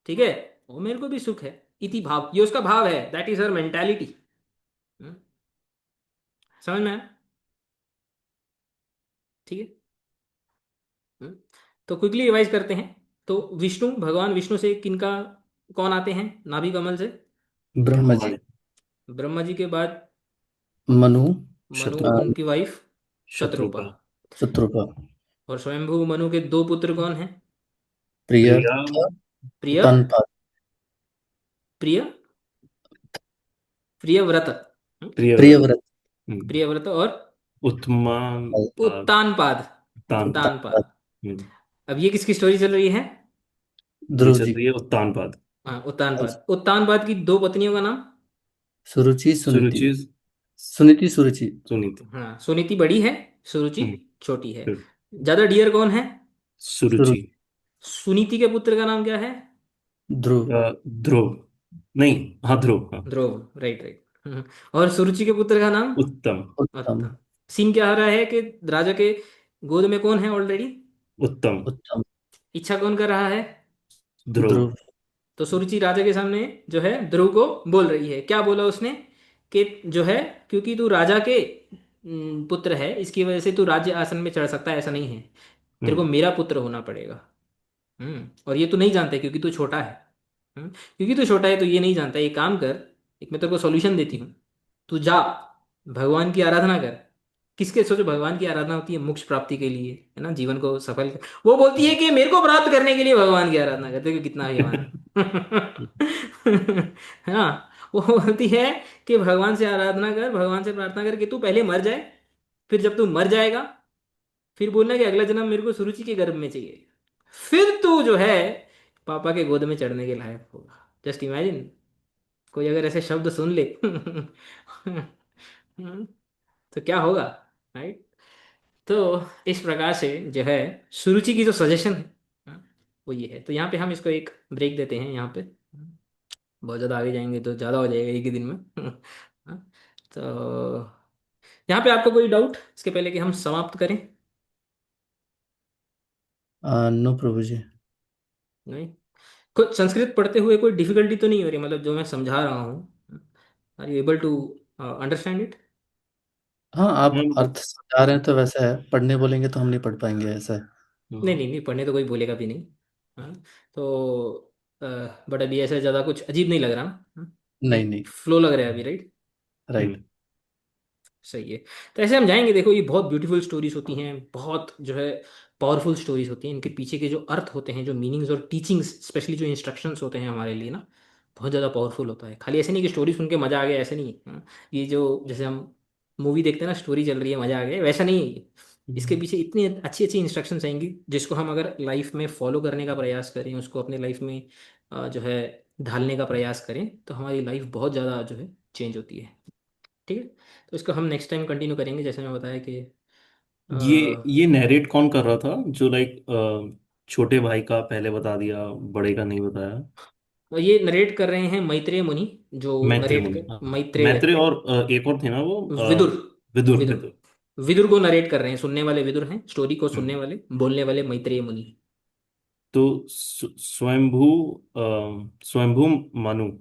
ठीक है, और मेरे को भी सुख है। इति भाव, ये उसका भाव है, दैट इज हर मेंटालिटी। समझ में आया? ठीक है। हम्म, तो क्विकली रिवाइज करते हैं। तो विष्णु, भगवान विष्णु से किनका, कौन आते हैं नाभि कमल से? ब्रह्मा जी। ब्रह्मा जी के बाद मनु। मनु, अ, उनकी वाइफ शत्रुपा। शत्रुपा। शत्रुपा। और स्वयंभू मनु के 2 पुत्र कौन हैं? प्रिय प्रिया। तथा प्रिय, तनपाद। प्रिय, प्रियव्रत, प्रियव्रत। प्रियव्रत। प्रियव्रत और उत्तमान पाद। उत्तानपाद। तान पाद। तनपाद। उत्तानपाद। अब ये किसकी स्टोरी चल रही है? ये ध्रुव चल जी। रही है उत्तान पाद। हाँ, उत्तानपाद। उत्तानपाद की 2 पत्नियों का नाम? सुरुचि सुनीति। सुरुचि। सुनीति सुरुचि। सुनीति। हाँ, सुनीति बड़ी है, सुरुचि हम्म, छोटी है। फिर ज्यादा डियर कौन है? सुरु सुरुचि। सुनीति के पुत्र का नाम क्या है? ध्रुव। ध्रुव। नहीं, हाँ ध्रुव, हाँ। ध्रुव, राइट राइट। और सुरुचि के पुत्र का नाम? उत्तम। उत्तम। उत्तम। सीन क्या हो रहा है कि राजा के गोद में कौन है ऑलरेडी? उत्तम। उत्तम। इच्छा कौन कर रहा है? ध्रुव। ध्रुव। तो सुरुचि राजा के सामने जो है ध्रुव को बोल रही है, क्या बोला उसने कि जो है, क्योंकि तू राजा के पुत्र है, इसकी वजह से तू राज्य आसन में चढ़ सकता है, ऐसा नहीं है, तेरे को हम्म मेरा पुत्र होना पड़ेगा। और ये तू नहीं जानता है, क्योंकि तू छोटा है। क्योंकि तू छोटा है तो ये नहीं जानता, ये काम कर, एक मैं तेरे को सॉल्यूशन देती हूँ, तू जा भगवान की आराधना कर। किसके, सोचो, भगवान की आराधना होती है मोक्ष प्राप्ति के लिए, है ना, जीवन को सफल। वो बोलती है कि मेरे को प्राप्त करने के लिए भगवान की आराधना करते, कि कितना अभिमान। हाँ, वो बोलती है कि भगवान से आराधना कर, भगवान से प्रार्थना कर कि तू पहले मर जाए, फिर जब तू मर जाएगा, फिर बोलना कि अगला जन्म मेरे को सुरुचि के गर्भ में चाहिए, फिर तू जो है पापा के गोद में चढ़ने के लायक होगा। जस्ट इमेजिन, कोई अगर ऐसे शब्द सुन ले तो क्या होगा, राइट। तो इस प्रकार से जो है सुरुचि की जो सजेशन है, वो ये है। तो यहाँ पे हम इसको एक ब्रेक देते हैं यहाँ पे, बहुत ज़्यादा आगे जाएंगे तो ज़्यादा हो जाएगा एक ही दिन में। हाँ, तो यहाँ पे आपको कोई डाउट इसके पहले कि हम समाप्त करें? नो प्रभु जी। नहीं, कुछ संस्कृत पढ़ते हुए कोई डिफिकल्टी तो नहीं हो रही, मतलब जो मैं समझा रहा हूँ, are you able to understand it? हाँ, आप हाँ, अर्थ समझा रहे हैं तो वैसा है, पढ़ने बोलेंगे तो हम नहीं पढ़ पाएंगे, ऐसा है। नहीं नहीं नहीं, पढ़ने तो कोई बोलेगा भी नहीं। हाँ, तो बट अभी ऐसा ज़्यादा कुछ अजीब नहीं लग रहा ना? नहीं एक नहीं। फ्लो लग रहा है अभी, राइट? राइट। हम्म सही है। तो ऐसे हम जाएंगे, देखो ये बहुत ब्यूटीफुल स्टोरीज होती हैं, बहुत जो है पावरफुल स्टोरीज होती हैं, इनके पीछे के जो अर्थ होते हैं, जो मीनिंग्स और टीचिंग्स, स्पेशली जो इंस्ट्रक्शंस होते हैं हमारे लिए ना, बहुत ज़्यादा पावरफुल होता है। खाली ऐसे नहीं कि स्टोरी सुन के मज़ा आ गया, ऐसे नहीं। हाँ, ये जो जैसे हम मूवी देखते हैं ना, स्टोरी चल रही है मज़ा आ गया, वैसा नहीं है ये। इसके हम्म। पीछे इतनी अच्छी अच्छी इंस्ट्रक्शंस आएंगी, जिसको हम अगर लाइफ में फॉलो करने का प्रयास करें, उसको अपने लाइफ में जो है ढालने का प्रयास करें, तो हमारी लाइफ बहुत ज़्यादा जो है चेंज होती है। ठीक है, तो इसको हम नेक्स्ट टाइम कंटिन्यू करेंगे, जैसे मैं बताया कि ये नैरेट कौन कर रहा था, जो लाइक छोटे भाई का पहले बता दिया, बड़े का नहीं बताया? ये नरेट कर रहे हैं मैत्रेय मुनि, जो मैत्रेय नरेट मुनि, कर, हाँ। मैत्रेय, मैत्रेय और एक और थे ना वो, विदुर, विदुर विदुर, विदुर। विदुर को नरेट कर रहे हैं, सुनने वाले विदुर हैं, स्टोरी को सुनने हम्म वाले, बोलने वाले मैत्रेय मुनि। तो स्वयंभू स्वयंभू मनु,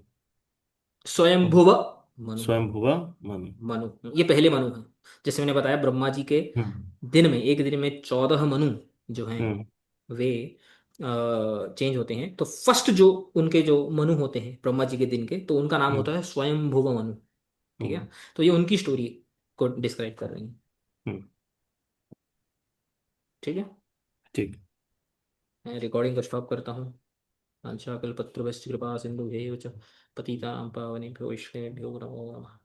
स्वयंभुव मनु, स्वयंभुवा मनु। मनु ये पहले मनु हैं। जैसे मैंने बताया, ब्रह्मा जी के हम्म दिन में, एक दिन में 14 मनु जो हैं, हम्म वे चेंज होते हैं। तो फर्स्ट जो उनके जो मनु होते हैं ब्रह्मा जी के दिन के, तो उनका नाम हम्म होता है स्वयंभुव मनु। ठीक हम्म है, तो ये उनकी स्टोरी को डिस्क्राइब कर रही है। हम्म, ठीक है, ठीक। मैं रिकॉर्डिंग को स्टॉप करता हूँ। वाञ्छाकल्पतरुभ्यश्च कृपा सिन्धुभ्यैव च पतितानां पावनेभ्यो वैष्णवेभ्यो नमो नमः।